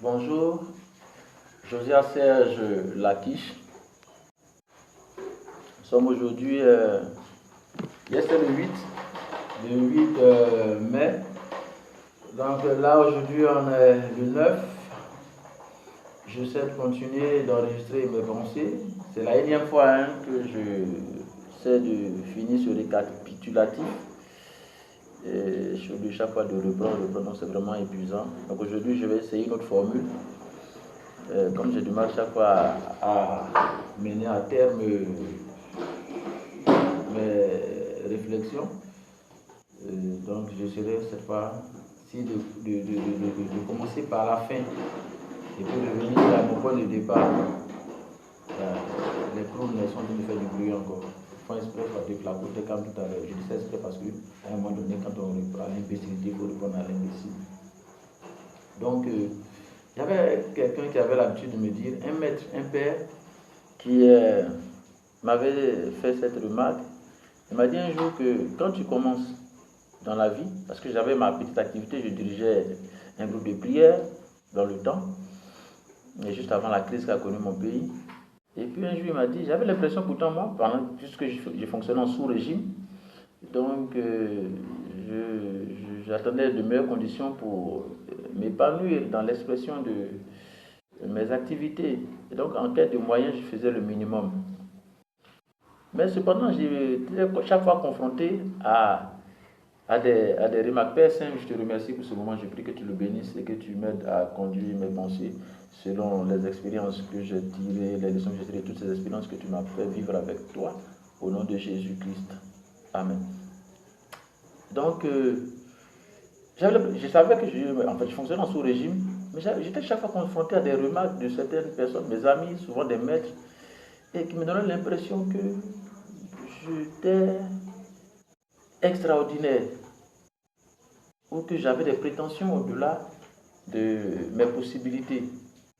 Bonjour, Josiah Serge Laquiche. Nous sommes aujourd'hui, hier c'est le 8 mai. Donc là aujourd'hui on est le 9. J'essaie de continuer d'enregistrer mes pensées. C'est la énième fois que j'essaie de finir sur les récapitulatifs. Et je suis obligé chaque fois de reprendre, donc c'est vraiment épuisant. Donc aujourd'hui je vais essayer une autre formule. Comme j'ai du mal chaque fois à mener à terme mes réflexions, donc j'essaierai cette fois-ci de commencer par la fin et puis revenir à mon point de départ. Les clowns sont venus faire du bruit encore. Ils font exprès de clapoter comme tout à l'heure. Je dis ça exprès parce qu'à un moment donné, quand on reprend l'imbécilité, il faut répondre à l'imbécile. Donc, il y avait quelqu'un qui avait l'habitude de me dire, un maître, un père, qui m'avait fait cette remarque. Il m'a dit un jour que quand tu commences dans la vie, parce que j'avais ma petite activité, je dirigeais un groupe de prière dans le temps, et juste avant la crise qu'a connue mon pays. Et puis un jour il m'a dit, j'avais l'impression pourtant moi, puisque je fonctionnais en sous-régime, donc j'attendais de meilleures conditions pour m'épanouir dans l'expression de mes activités. Et donc en quête de moyens, je faisais le minimum. Mais cependant, j'étais chaque fois confronté à des remarques. Père Saint, je te remercie pour ce moment. Je prie que tu le bénisses et que tu m'aides à conduire mes pensées selon les expériences que j'ai tirées, les leçons que j'ai tirées, toutes ces expériences que tu m'as fait vivre avec toi, au nom de Jésus-Christ. Amen. Donc, je savais que je fonctionnais en sous-régime, mais j'étais chaque fois confronté à des remarques de certaines personnes, mes amis, souvent des maîtres, et qui me donnaient l'impression que j'étais extraordinaire ou que j'avais des prétentions au-delà de mes possibilités.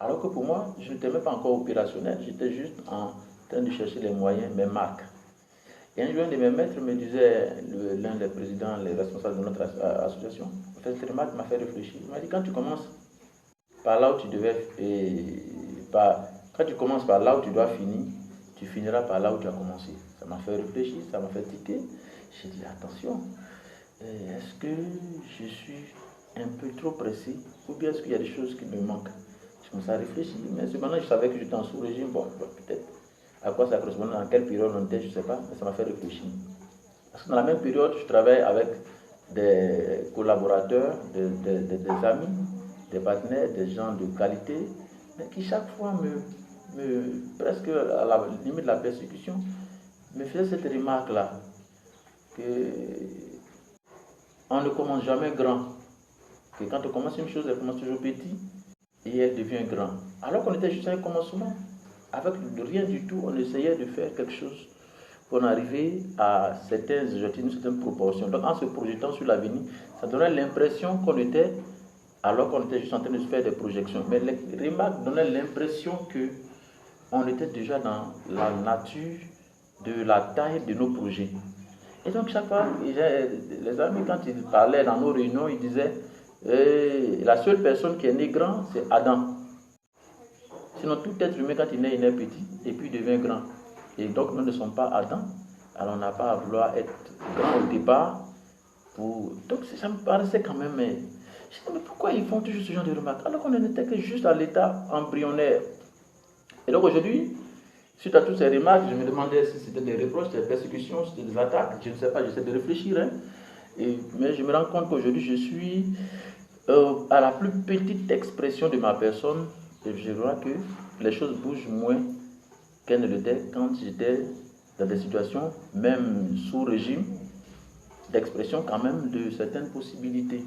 Alors que pour moi, je n'étais même pas encore opérationnel, j'étais juste en train de chercher les moyens, mes marques. Et un jour, un de mes maîtres me disait, l'un des présidents, les responsables de notre association, cette remarque m'a fait réfléchir. Il m'a dit, quand tu commences par là où tu devais, quand tu commences par là où tu dois finir, tu finiras par là où tu as commencé. Ça m'a fait réfléchir, ça m'a fait tiquer. J'ai dit, attention, est-ce que je suis un peu trop pressé ou bien est-ce qu'il y a des choses qui me manquent? Je commençais à réfléchir, mais cependant je savais que j'étais en sous-régime. Bon, peut-être à quoi ça correspondait, dans quelle période on était, je ne sais pas, mais ça m'a fait réfléchir. Parce que dans la même période, je travaille avec des collaborateurs, des amis, des partenaires, des gens de qualité, mais qui chaque fois presque à la limite de la persécution, me faisaient cette remarque-là, que on ne commence jamais grand, que quand on commence une chose, elle commence toujours petit et elle devient grand. Alors qu'on était juste à un commencement, avec rien du tout, on essayait de faire quelque chose pour en arriver à certaines proportions. Donc en se projetant sur l'avenir, ça donnait l'impression qu'on était, alors qu'on était juste en train de se faire des projections. Mais les remarques donnaient l'impression qu'on était déjà dans la nature de la taille de nos projets. Et donc chaque fois, les amis, quand ils parlaient dans nos réunions, ils disaient, la seule personne qui est née grand, c'est Adam. Sinon, tout être humain, quand il naît petit, et puis il devient grand. Et donc, nous ne sommes pas Adam. Alors, on n'a pas à vouloir être grand au départ. Donc, ça me paraissait quand même... Je me dis, mais pourquoi ils font toujours ce genre de remarques alors qu'on n'était que juste à l'état embryonnaire? Et donc, aujourd'hui, suite à toutes ces remarques, je me demandais si c'était des reproches, des persécutions, si c'était des attaques. Je ne sais pas, j'essaie de réfléchir. Mais je me rends compte qu'aujourd'hui, je suis à la plus petite expression de ma personne. Et je vois que les choses bougent moins qu'elles ne l'étaient quand j'étais dans des situations, même sous régime, d'expression quand même de certaines possibilités.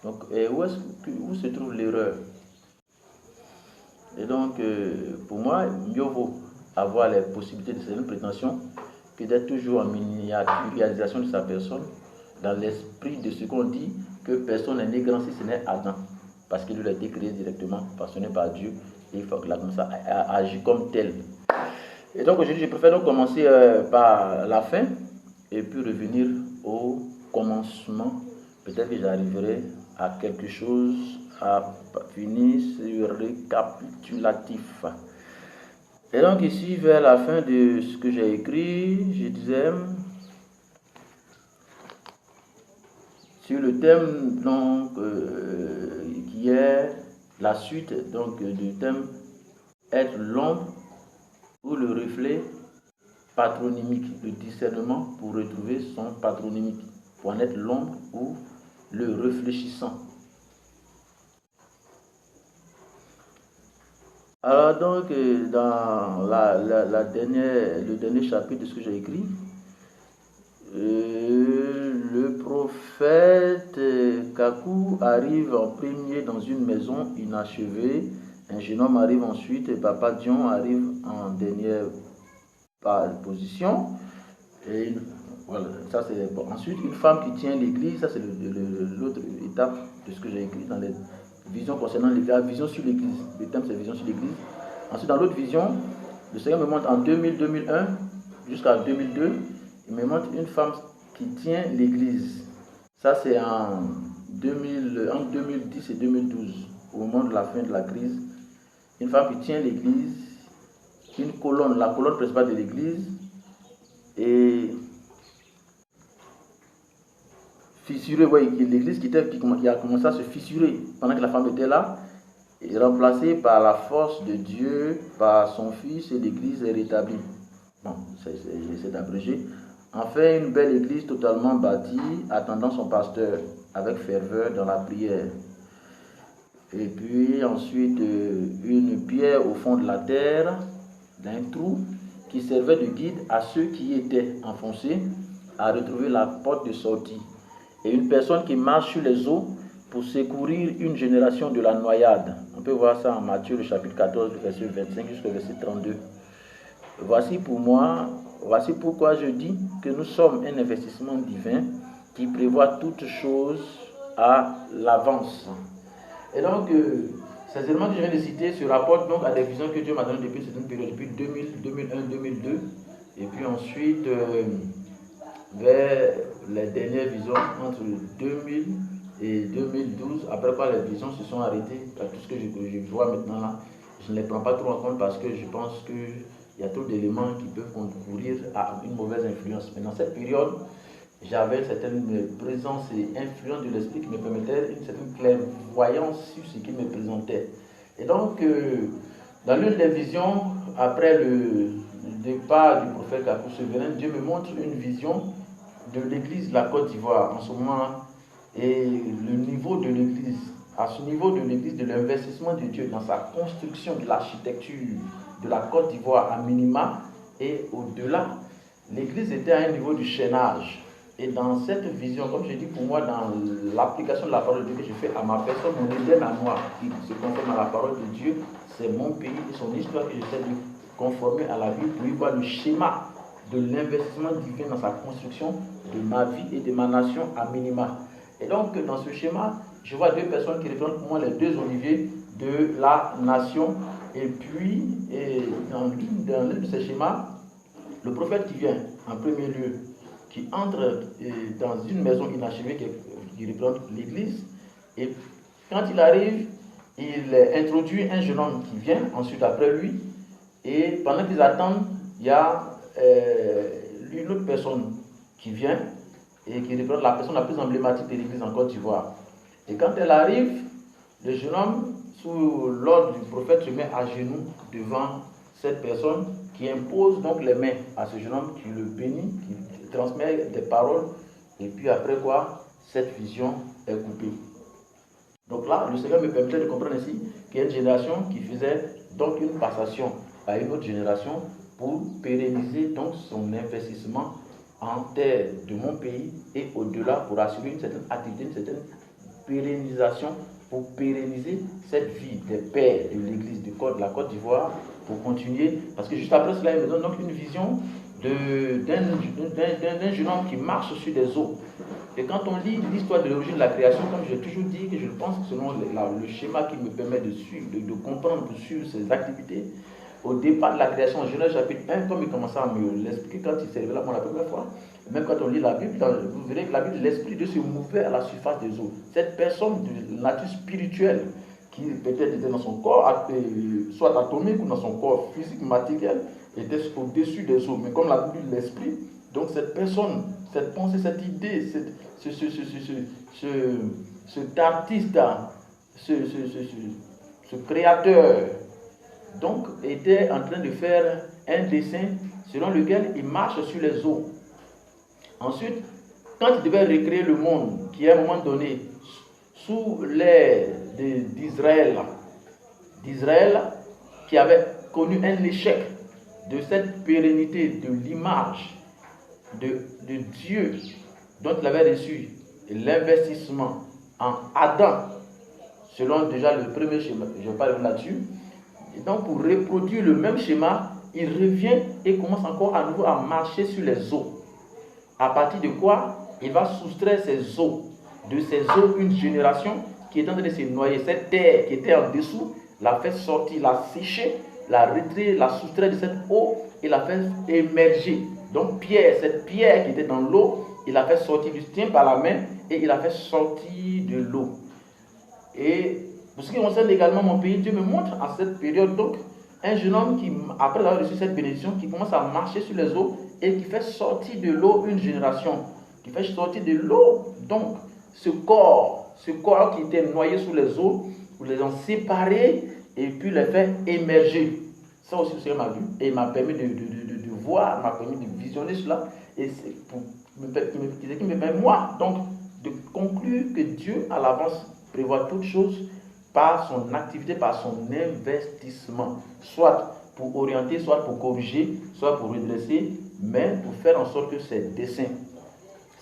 Donc, où se trouve l'erreur? Et donc, pour moi, mieux vaut avoir les possibilités de certaines prétentions que d'être toujours en miniaturisation de sa personne, dans l'esprit de ce qu'on dit, que personne n'est né grand si ce n'est Adam. Parce qu'il a été créé directement, passionné par Dieu, et il faut qu'il a comme ça agir comme tel. Et donc aujourd'hui, je préfère donc commencer par la fin, et puis revenir au commencement. Peut-être que j'arriverai à quelque chose a fini ce récapitulatif. Et donc ici, vers la fin de ce que j'ai écrit, je disais sur le thème donc, qui est la suite donc, du thème être l'ombre ou le reflet patronymique, le discernement pour retrouver son patronymique, pour en être l'ombre ou le réfléchissant. Alors donc, dans le dernier chapitre de ce que j'ai écrit, le prophète Kakou arrive en premier dans une maison inachevée. Un jeune homme arrive ensuite et Papa Dion arrive en dernière position. Et voilà, ça c'est bon. Ensuite, une femme qui tient l'église, ça c'est l'autre étape de ce que j'ai écrit dans les visions concernant la vision sur l'église. Le thème c'est vision sur l'église. Ensuite, dans l'autre vision, le Seigneur me montre en 2000-2001 jusqu'à 2002, il me montre une femme qui tient l'église. Ça c'est entre 2010 et 2012, au moment de la fin de la crise. Une femme qui tient l'église, une colonne, la colonne principale de l'église, et fissurée, ouais, l'église qui a commencé à se fissurer pendant que la femme était là, est remplacée par la force de Dieu, par son Fils, et l'église est rétablie. Bon, j'essaie d'abréger. Enfin, une belle église totalement bâtie, attendant son pasteur avec ferveur dans la prière. Et puis ensuite, une pierre au fond de la terre, d'un trou, qui servait de guide à ceux qui étaient enfoncés à retrouver la porte de sortie. Et une personne qui marche sur les eaux pour secourir une génération de la noyade. On peut voir ça en Matthieu, le chapitre 14, verset 25 jusqu'au verset 32. Voici pourquoi je dis que nous sommes un investissement divin qui prévoit toutes choses à l'avance. Et donc, ces éléments que je viens de citer se rapportent donc à des visions que Dieu m'a données depuis cette période, depuis 2000, 2001, 2002, et puis ensuite vers les dernières visions entre 2000 et 2012, après quoi les visions se sont arrêtées. Tout ce que je vois maintenant là, je ne les prends pas trop en compte parce que je pense qu'il y a trop d'éléments qui peuvent concourir à une mauvaise influence. Mais dans cette période, j'avais une certaine présence et influence de l'esprit qui me permettait une certaine clairvoyance sur ce qu'il me présentait. Et donc, dans l'une des visions, après le départ du prophète Kakou Souverain, Dieu me montre une vision de l'église de la Côte d'Ivoire en ce moment et le niveau de l'église. À ce niveau de l'église, de l'investissement de Dieu dans sa construction de l'architecture de la Côte d'Ivoire à minima et au-delà, l'église était à un niveau du chaînage. Et dans cette vision, comme je dis pour moi, dans l'application de la parole de Dieu que je fais à ma personne, mon Éden à moi, qui se conforme à la parole de Dieu, c'est mon pays et son histoire que j'essaie de conformer à la Bible pour y voir le schéma de l'investissement divin dans sa construction de ma vie et de ma nation à minima. Et donc, dans ce schéma, je vois deux personnes qui représentent pour moi les deux oliviers de la nation. Et puis, dans l'un de ces schémas, le prophète qui vient en premier lieu, qui entre dans une maison inachevée qui représente l'église, et quand il arrive, il introduit un jeune homme qui vient ensuite après lui, et pendant qu'ils attendent, il y a une autre personne qui vient et qui représente la personne la plus emblématique de l'église en Côte d'Ivoire. Et quand elle arrive, le jeune homme, sous l'ordre du prophète, se met à genoux devant cette personne qui impose donc les mains à ce jeune homme, qui le bénit, qui transmet des paroles, et puis après quoi, cette vision est coupée. Donc là, le Seigneur me permettait de comprendre ainsi qu'il y a une génération qui faisait donc une passation à une autre génération pour pérenniser donc son investissement en terre de mon pays et au-delà pour assurer une certaine activité, une certaine pérennisation pour pérenniser cette vie des pères de l'église de la Côte d'Ivoire pour continuer. Parce que juste après cela, il me donne donc une vision d'un jeune homme qui marche sur des eaux. Et quand on lit l'histoire de l'origine de la création, comme j'ai toujours dit, que je pense que selon le schéma qui me permet de suivre, de comprendre, de suivre ces activités, au départ de la création, en Genèse chapitre 1, comme il commençait à me l'expliquer quand il s'est révélé à moi la première fois, Même quand on lit la Bible, vous verrez que la Bible, l'Esprit de Dieu se mouvait à la surface des eaux. Cette personne de nature spirituelle, qui peut-être était dans son corps, soit atomique ou dans son corps physique, matériel, était au-dessus des eaux. Mais comme la Bible dit l'Esprit, donc cette personne, cette pensée, cette idée, cet artiste, ce créateur, donc était en train de faire un dessin selon lequel il marche sur les eaux. Ensuite, quand il devait recréer le monde, qui à un moment donné, sous l'ère d'Israël, qui avait connu un échec de cette pérennité de l'image de Dieu dont il avait reçu l'investissement en Adam, selon déjà le premier schéma, je parle là-dessus. Et donc pour reproduire le même schéma, il revient et commence encore à nouveau à marcher sur les eaux. À partir de quoi il va soustraire ces eaux, de ces eaux une génération qui est en train de se noyer. Cette terre qui était en dessous, l'a fait sortir, l'a séché, l'a retiré, l'a soustrait de cette eau et l'a fait émerger. Donc Pierre, cette pierre qui était dans l'eau, il l'a fait sortir du tien par la main et il l'a fait sortir de l'eau. Et pour ce qui concerne également mon pays, Dieu me montre en cette période donc un jeune homme qui, après avoir reçu cette bénédiction, qui commence à marcher sur les eaux et qui fait sortir de l'eau une génération, qui fait sortir de l'eau donc ce corps qui était noyé sous les eaux, pour les en séparer et puis les faire émerger. Ça aussi, c'est m'a vu et m'a permis de voir, m'a permis de visionner cela et c'est qui me permet moi donc de conclure que Dieu à l'avance prévoit toutes choses par son activité, par son investissement, soit pour orienter, soit pour corriger, soit pour redresser, mais pour faire en sorte que ses desseins,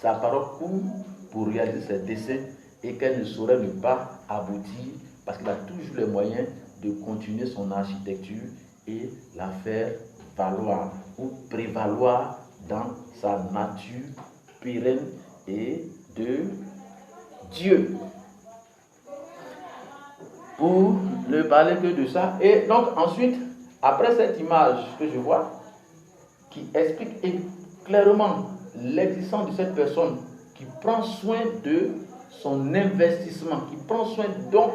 sa parole court pour réaliser ses desseins et qu'elle ne saurait ne pas aboutir parce qu'il a toujours les moyens de continuer son architecture et la faire valoir ou prévaloir dans sa nature pérenne et de Dieu. Pour ne parler que de ça. Et donc ensuite, après cette image que je vois, qui explique clairement l'existence de cette personne qui prend soin de son investissement, qui prend soin donc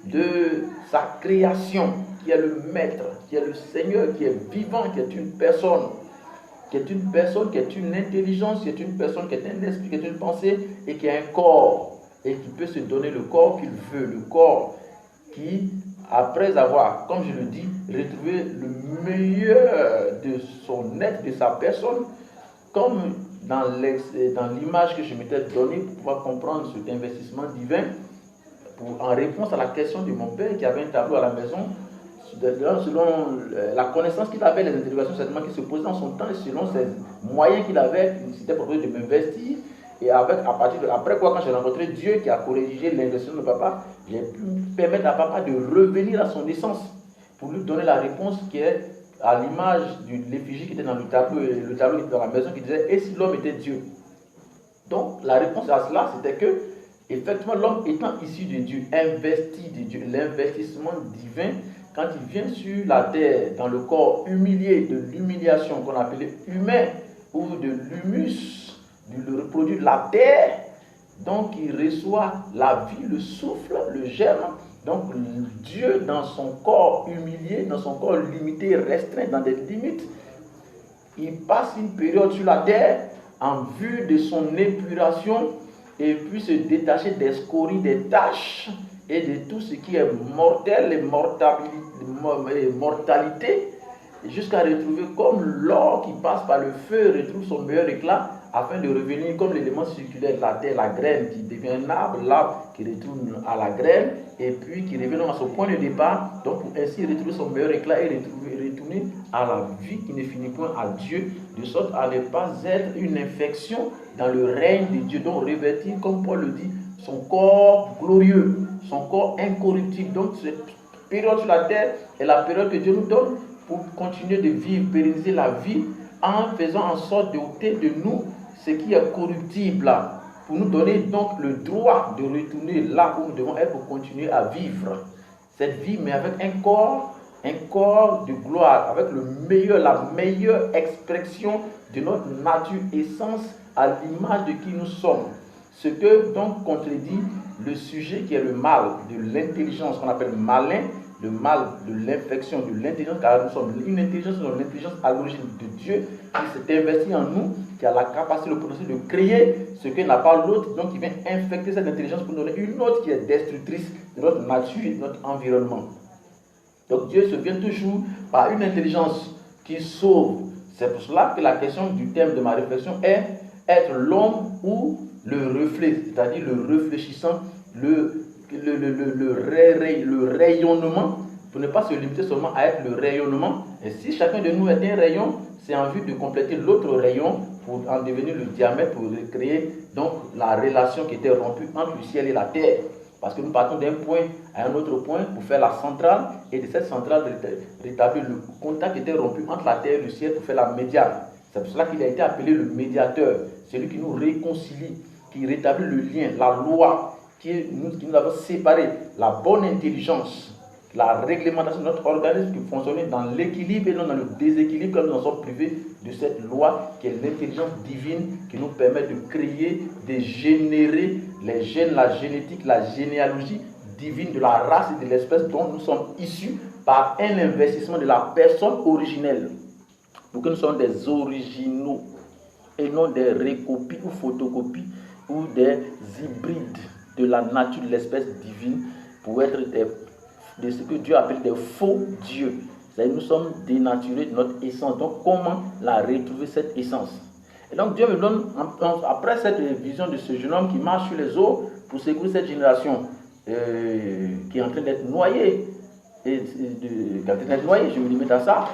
de sa création, qui est le maître, qui est le Seigneur, qui est vivant, qui est une personne, qui est une intelligence, qui est une personne, qui est un esprit, qui est une pensée et qui a un corps et qui peut se donner le corps qu'il veut, le corps qui, après avoir, comme je le dis, retrouvé le meilleur de son être, de sa personne, comme dans l'image que je m'étais donnée pour pouvoir comprendre cet investissement divin, en réponse à la question de mon père qui avait un tableau à la maison, selon la connaissance qu'il avait, les interrogations certainement qui se posaient dans son temps, et selon ses moyens qu'il avait, il s'était proposé de m'investir. Et après quoi, quand j'ai rencontré Dieu qui a corrigé l'investissement de papa, j'ai pu permettre à papa de revenir à son essence pour lui donner la réponse qui est à l'image de l'effigie qui était dans le tableau qui était dans la maison qui disait « Et si l'homme était Dieu ?» Donc la réponse à cela, c'était que effectivement l'homme étant issu de Dieu, investi de Dieu, l'investissement divin, quand il vient sur la terre, dans le corps humilié de l'humiliation qu'on appelait humain ou de l'humus, le produit de la terre, donc il reçoit la vie, le souffle, le germe. Donc Dieu dans son corps humilié, dans son corps limité, restreint dans des limites, il passe une période sur la terre en vue de son épuration et puis se détacher des scories, des tâches et de tout ce qui est mortel et mortalité, jusqu'à retrouver comme l'or qui passe par le feu retrouve son meilleur éclat, afin de revenir comme l'élément circulaire de la terre, la graine qui devient un arbre, l'arbre qui retourne à la graine, et puis qui revient à son point de départ, donc pour ainsi retrouver son meilleur éclat et retourner à la vie qui ne finit point, à Dieu, de sorte à ne pas être une infection dans le règne de Dieu, donc revêtir, comme Paul le dit, son corps glorieux, son corps incorruptible. Donc cette période sur la terre est la période que Dieu nous donne pour continuer de vivre, pérenniser la vie, en faisant en sorte d'ôter de nous ce qui est corruptible, pour nous donner donc le droit de retourner là où nous devons être pour continuer à vivre cette vie, mais avec un corps de gloire, avec la meilleure expression de notre nature, essence, à l'image de qui nous sommes. Ce que donc contredit le sujet qui est le mal de l'intelligence, qu'on appelle malin, le mal de l'infection de l'intelligence, car nous sommes une intelligence, l'intelligence à l'origine de Dieu, qui s'est investi en nous, qui a la capacité, le potentiel de créer ce que n'a pas l'autre, donc qui vient infecter cette intelligence pour nous donner une autre qui est destructrice de notre nature et de notre environnement. Donc Dieu se vient toujours par une intelligence qui sauve. C'est pour cela que la question du thème de ma réflexion est être l'homme ou le reflet, c'est-à-dire le réfléchissant, le rayonnement, pour ne pas se limiter seulement à être le rayonnement. Et si chacun de nous est un rayon, c'est en vue de compléter l'autre rayon pour en devenir le diamètre, pour créer donc la relation qui était rompue entre le ciel et la terre. Parce que nous partons d'un point à un autre point pour faire la centrale, et de cette centrale rétablir le contact qui était rompu entre la terre et le ciel pour faire la médiane. C'est pour cela qu'il a été appelé le médiateur, celui qui nous réconcilie, qui rétablit le lien, la loi qui nous avons séparé, la bonne intelligence, la réglementation de notre organisme qui fonctionne dans l'équilibre et non dans le déséquilibre, comme nous en sommes privés de cette loi qui est l'intelligence divine qui nous permet de créer, de générer les gènes, la génétique, la généalogie divine de la race et de l'espèce dont nous sommes issus par un investissement de la personne originelle. Pour que nous soyons des originaux et non des recopies ou photocopies ou des hybrides de la nature de l'espèce divine pour être de ce que Dieu appelle des faux dieux. C'est-à-dire nous sommes dénaturés de notre essence. Donc comment la retrouver cette essence? Et donc Dieu me donne, après cette vision de ce jeune homme qui marche sur les eaux pour secourir cette génération qui est en train d'être noyée, je me limite à ça.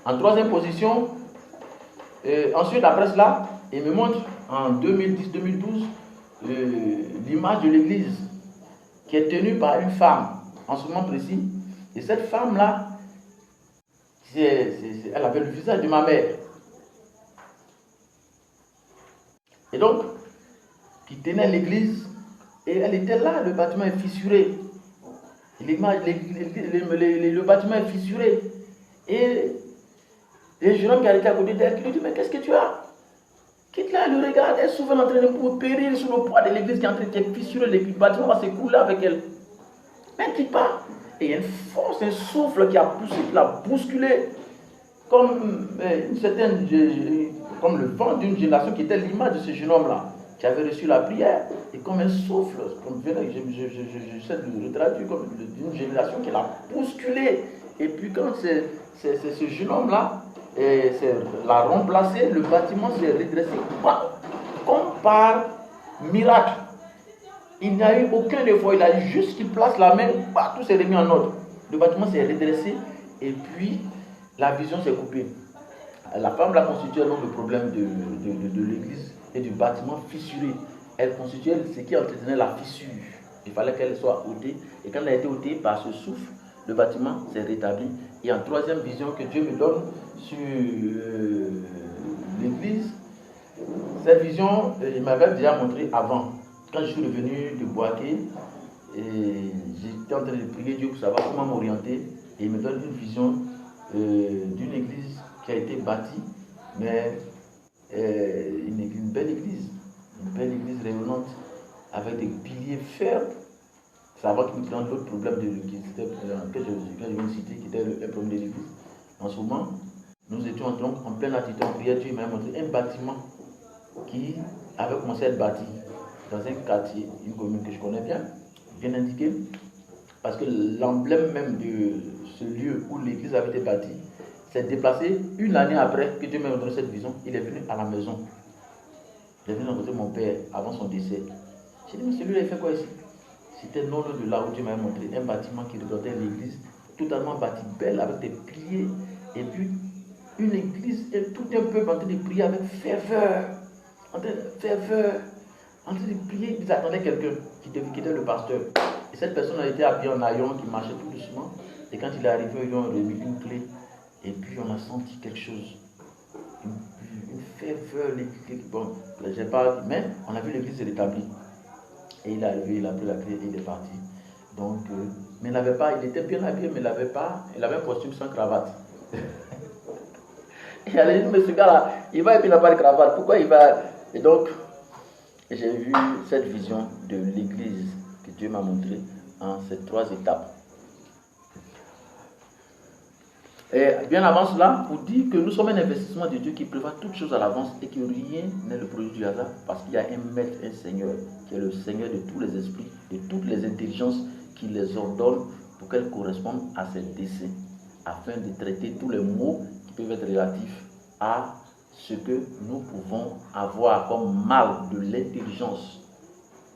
En troisième position, ensuite après cela, il me montre en 2010-2012 l'image de l'église qui est tenue par une femme en ce moment précis. Et cette femme-là, elle avait le visage de ma mère. Et donc, qui tenait l'église, et elle était là, le bâtiment est fissuré. Le bâtiment est fissuré. Et le jeune homme qui était à côté d'elle, qui lui dit, mais qu'est-ce que tu as? Quitte-la, elle le regarde, elle est souvent en train de périr sous le poids de l'église qui est en train de fissurer, le bâtiment va s'écrouler avec elle. Mais elle ne quitte pas. Et il y a une force, un souffle qui a poussé, qui l'a bousculé, comme comme le vent d'une génération qui était l'image de ce jeune homme-là, qui avait reçu la prière, et comme un souffle, j'essaie de le traduire comme d'une génération qui l'a bousculé. Et puis quand c'est ce jeune homme-là l'a remplacé, le bâtiment s'est redressé comme par miracle. Il n'y a eu aucun effort, il a juste qu'il place la main, tout s'est remis en ordre. Le bâtiment s'est redressé et puis la vision s'est coupée. La femme là constituait donc le problème de l'église et du bâtiment fissuré. Elle constituait ce qui entretenait la fissure. Il fallait qu'elle soit ôtée. Et quand elle a été ôtée par ce souffle, le bâtiment s'est rétabli. Et en troisième vision que Dieu me donne sur l'église, cette vision, il m'avait déjà montré avant. Quand je suis revenu de Boaké, j'étais en train de prier Dieu pour savoir comment m'orienter. Et il me donne une vision d'une église qui a été bâtie, mais une belle église rayonnante, avec des piliers fermes. Savoir qu'il me donne d'autres problèmes de l'église, que je viens de citer, qui était le problème de l'église. En ce moment, nous étions donc en pleine attitude en prière. Dieu m'a montré un bâtiment qui avait commencé à être bâti dans un quartier, une commune que je connais bien indiqué, parce que l'emblème même de ce lieu où l'église avait été bâtie s'est déplacé une année après que Dieu m'a donné cette vision. Il est venu à la maison. Il est venu rencontrer mon père avant son décès. J'ai dit, mais celui-là, il fait quoi ici? C'était non loin de là où Dieu m'avait montré un bâtiment qui regardait l'église, totalement bâti, belle, avec des piliers, et puis une église, et tout un peuple en train de prier avec ferveur, en train de prier. Ils attendaient quelqu'un qui était le pasteur. Et cette personne a été habillée en haillons, qui marchait tout doucement, et quand il est arrivé, ils lui ont remis une clé, et puis on a senti quelque chose, une ferveur, bon, j'ai pas, mais on a vu l'église se rétablir. Et il est arrivé, il a pris la clé et il est parti. Donc, mais il était bien habillé, mais il avait un costume sans cravate. Il allait dire, mais ce gars-là, il va et puis il n'a pas de cravate. Pourquoi il va? Et donc, j'ai vu cette vision de l'église que Dieu m'a montrée en ces 3 étapes. Et bien avant cela, pour dire que nous sommes un investissement de Dieu qui prévoit toutes choses à l'avance et que rien n'est le produit du hasard, parce qu'il y a un maître, un Seigneur, qui est le Seigneur de tous les esprits, de toutes les intelligences, qui les ordonne pour qu'elles correspondent à ses desseins, afin de traiter tous les mots qui peuvent être relatifs à ce que nous pouvons avoir comme mal de l'intelligence,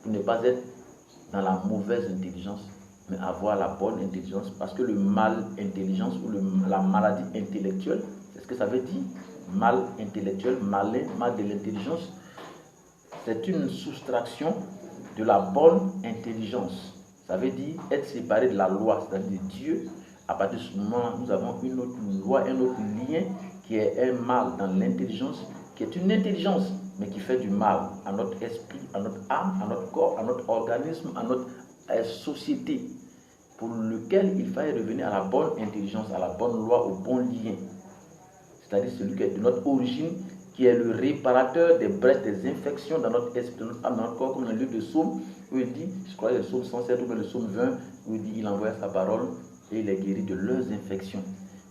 pour ne pas être dans la mauvaise intelligence, mais avoir la bonne intelligence, parce que le mal intelligence ou la maladie intellectuelle, c'est ce que ça veut dire, mal intellectuel, malin, mal de l'intelligence, c'est une soustraction de la bonne intelligence. Ça veut dire être séparé de la loi, c'est-à-dire de Dieu. À partir de ce moment, nous avons une autre loi, un autre lien qui est un mal dans l'intelligence, qui est une intelligence, mais qui fait du mal à notre esprit, à notre âme, à notre corps, à notre organisme, à notre société, pour lequel il fallait revenir à la bonne intelligence, à la bonne loi, au bon lien. C'est-à-dire celui qui est de notre origine, qui est le réparateur des brèches, des infections dans notre esprit, dans notre âme, dans notre corps, comme dans le livre de Psaume, où il dit, je crois que le Psaume 107 ou le Psaume 20, où il dit, il envoie sa parole et il les guérit de leurs infections.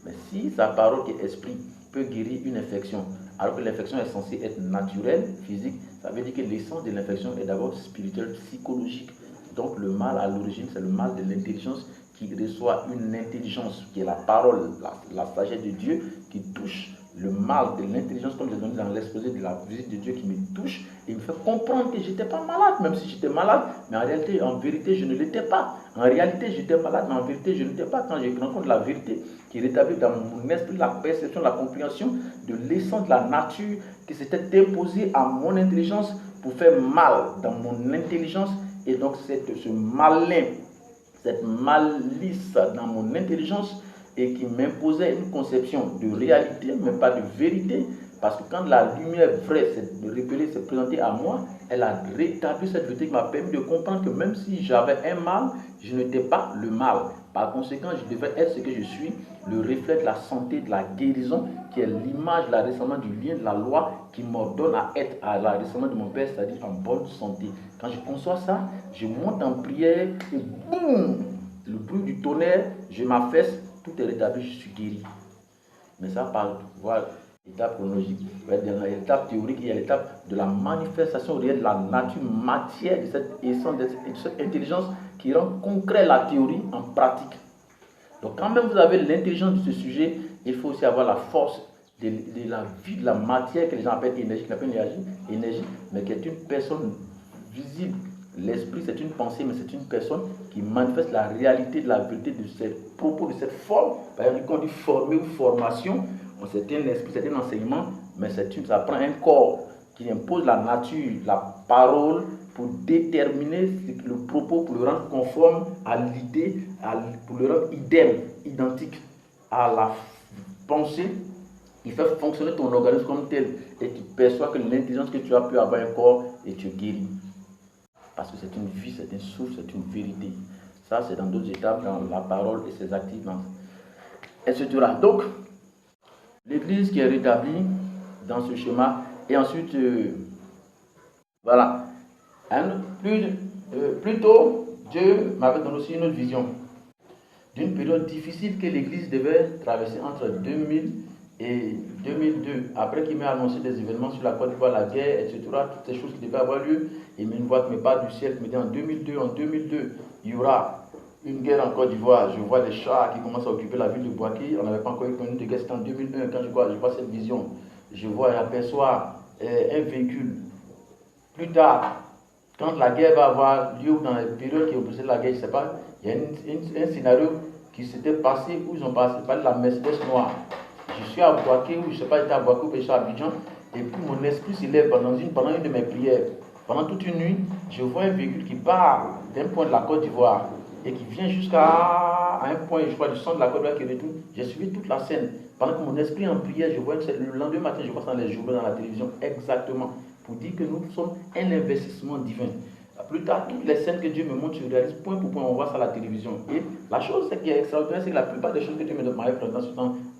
Mais si sa parole qui est esprit peut guérir une infection, alors que l'infection est censée être naturelle, physique, ça veut dire que l'essence de l'infection est d'abord spirituelle, psychologique. Donc le mal à l'origine, c'est le mal de l'intelligence qui reçoit une intelligence qui est la parole, la sagesse de Dieu, qui touche le mal de l'intelligence, comme j'ai donné dans l'exposé de la visite de Dieu, qui me touche et me fait comprendre que je n'étais pas malade, même si j'étais malade, mais en réalité, en vérité, je ne l'étais pas. En réalité, j'étais malade, mais en vérité, je ne l'étais pas. Quand j'ai rencontré la vérité qui rétablit dans mon esprit la perception, la compréhension de l'essence de la nature qui s'était imposée à mon intelligence pour faire mal dans mon intelligence, et donc ce malin, cette malice dans mon intelligence, et qui m'imposait une conception de réalité, mais pas de vérité, parce que quand la lumière vraie s'est révélée, s'est présentée à moi, elle a rétabli cette vérité qui m'a permis de comprendre que même si j'avais un mal, je n'étais pas le mal. Par conséquent, je devais être ce que je suis, le reflet de la santé, de la guérison, qui est l'image, la ressemblance du lien de la loi qui m'ordonne à être à la ressemblance de mon Père, c'est-à-dire en bonne santé. Quand je conçois ça, je monte en prière et boum, le bruit du tonnerre, je m'affaisse, tout est rétabli, je suis guéri. Mais ça, par l'étape chronologique, il y a l'étape théorique, il y a l'étape de la manifestation réelle de la nature matière de cette essence, de cette intelligence qui rend concret la théorie en pratique. Donc quand même vous avez l'intelligence de ce sujet, il faut aussi avoir la force de la vie de la matière que les gens appellent énergie, mais qui est une personne visible. L'esprit, c'est une pensée, mais c'est une personne qui manifeste la réalité de la vérité de ces propos, de cette forme. Par exemple, quand on dit former ou formation, c'est un esprit, c'est un enseignement, mais ça prend un corps qui impose la nature, la parole, pour déterminer le propos, pour le rendre conforme à l'idée, pour le rendre idem, identique à la pensée. Il fait fonctionner ton organisme comme tel, et tu perçois que l'intelligence que tu as pu avoir un corps, et tu guéris. Parce que c'est une vie, c'est un souffle, c'est une vérité. Ça, c'est dans d'autres étapes, dans la parole et ses activités, etc. Donc, l'Église qui est rétablie dans ce schéma, et ensuite, voilà. Plus tôt, Dieu m'avait donné aussi une autre vision d'une période difficile que l'Église devait traverser entre 2000 et 2002. Après qu'il m'ait annoncé des événements sur la Côte d'Ivoire, la guerre, etc., toutes ces choses qui devaient avoir lieu, il met une voix qui me parle du ciel, qui me dit en 2002, il y aura une guerre en Côte d'Ivoire. Je vois des chars qui commencent à occuper la ville de Bouaké. On n'avait pas encore eu de guerre, c'était en 2001 quand je vois cette vision. Je vois et aperçois un véhicule. Plus tard, quand la guerre va avoir lieu, dans la période qui est opposée à la guerre, je ne sais pas, il y a un scénario qui s'était passé où ils ont parlé de la Mercedes noire. Je suis à Bouaké, ou je ne sais pas, j'étais à Bouaké ou je suis à Abidjan, et puis mon esprit s'élève pendant une de mes prières. Pendant toute une nuit, je vois un véhicule qui part d'un point de la Côte d'Ivoire et qui vient jusqu'à un point, je crois, du centre de la Côte d'Ivoire qui retourne. J'ai suivi toute la scène. Pendant que mon esprit en prière, je vois que le lendemain matin, je vois ça dans les journaux, dans la télévision, exactement, pour dire que nous sommes un investissement divin. Plus tard, toutes les scènes que Dieu me montre, je réalise point pour point, on voit ça à la télévision. Et la chose qui est extraordinaire, c'est que la plupart des choses que Dieu m'avait présentées,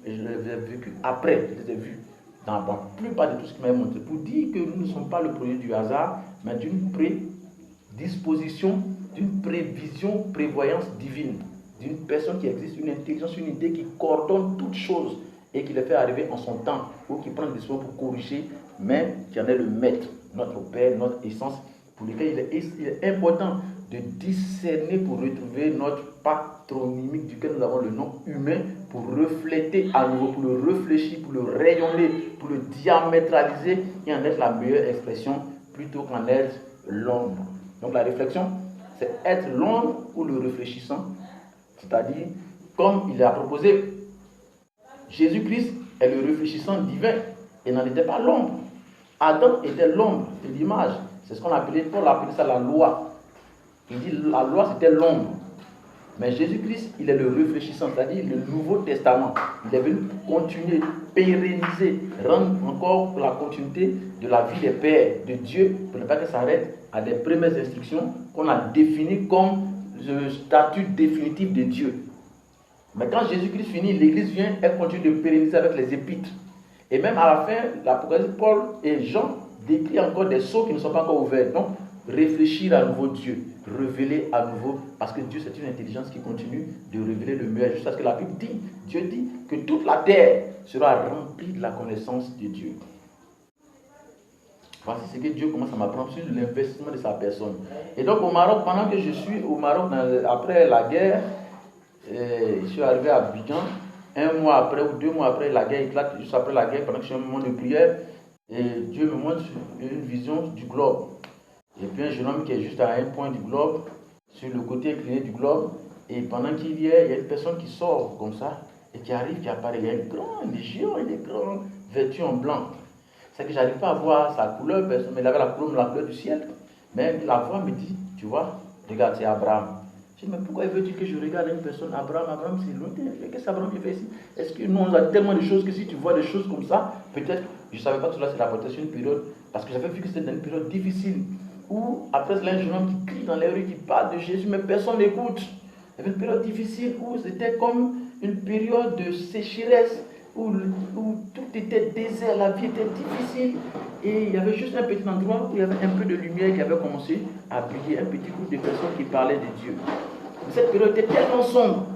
je les ai vécues après, je les ai vues. dans la plupart de tout ce qu'il m'a montré, pour dire que nous ne sommes pas le produit du hasard, mais d'une prédisposition, d'une prévision, prévoyance divine, d'une personne qui existe, une intelligence, une idée qui coordonne toutes choses et qui les fait arriver en son temps, ou qui prend des décisions pour corriger, mais qui en est le maître, notre Père, notre essence, pour lequel il est important de discerner pour retrouver notre patronymique duquel nous avons le nom humain, pour refléter à nouveau, pour le réfléchir, pour le rayonner, pour le diamétraliser et en être la meilleure expression plutôt qu'en être l'ombre. Donc la réflexion, c'est être l'ombre ou le réfléchissant, c'est-à-dire, comme il a proposé, Jésus-Christ est le réfléchissant divin et n'en était pas l'ombre. Adam était l'ombre de l'image. C'est ce qu'on appelait, Paul appelait ça la loi. Il dit la loi c'était l'ombre. Mais Jésus-Christ, il est le réfléchissant, c'est-à-dire le Nouveau Testament. Il est venu continuer, pérenniser, rendre encore la continuité de la vie des pères, de Dieu, pour ne pas que ça s'arrête à des premières instructions qu'on a définies comme le statut définitif de Dieu. Mais quand Jésus-Christ finit, l'Église vient, elle continue de pérenniser avec les épîtres. Et même à la fin, l'Apocalypse, Paul et Jean décrivent encore des sceaux qui ne sont pas encore ouverts. Donc, réfléchir à nouveau Dieu, révéler à nouveau, parce que Dieu c'est une intelligence qui continue de révéler le meilleur, jusqu'à ce que la Bible dit, Dieu dit que toute la terre sera remplie de la connaissance de Dieu. Voici ce que Dieu commence à m'apprendre sur l'investissement de sa personne. Et donc au Maroc, pendant que je suis au Maroc, après la guerre, je suis arrivé à Abidjan, 1 mois après ou 2 mois après la guerre éclate, juste après la guerre, pendant que je suis en moment de prière, et Dieu me montre une vision du globe. Et puis un jeune homme qui est juste à un point du globe, sur le côté incliné du globe, et pendant qu'il y est, il y a une personne qui sort comme ça, et qui arrive, qui apparaît. Il y a il est géant, il est grand, vêtu en blanc. C'est que je n'arrive pas à voir sa couleur, mais il avait la couleur du ciel. Mais la voix me dit, tu vois, regarde, c'est Abraham. Je dis, mais pourquoi veux-tu que je regarde une personne, Abraham, c'est lointain. Qu'est-ce qu'Abraham fait ici? Est-ce que nous, on a tellement de choses que si tu vois des choses comme ça, peut-être, je ne savais pas que cela c'est la protection une période, parce que j'avais vu que c'était une période difficile, où après cela, un jeune homme qui crie dans les rues, qui parle de Jésus, mais personne n'écoute. Il y avait une période difficile où c'était comme une période de sécheresse, où tout était désert, la vie était difficile, et il y avait juste un petit endroit où il y avait un peu de lumière qui avait commencé à briller, un petit groupe de personnes qui parlaient de Dieu. Mais cette période était tellement sombre,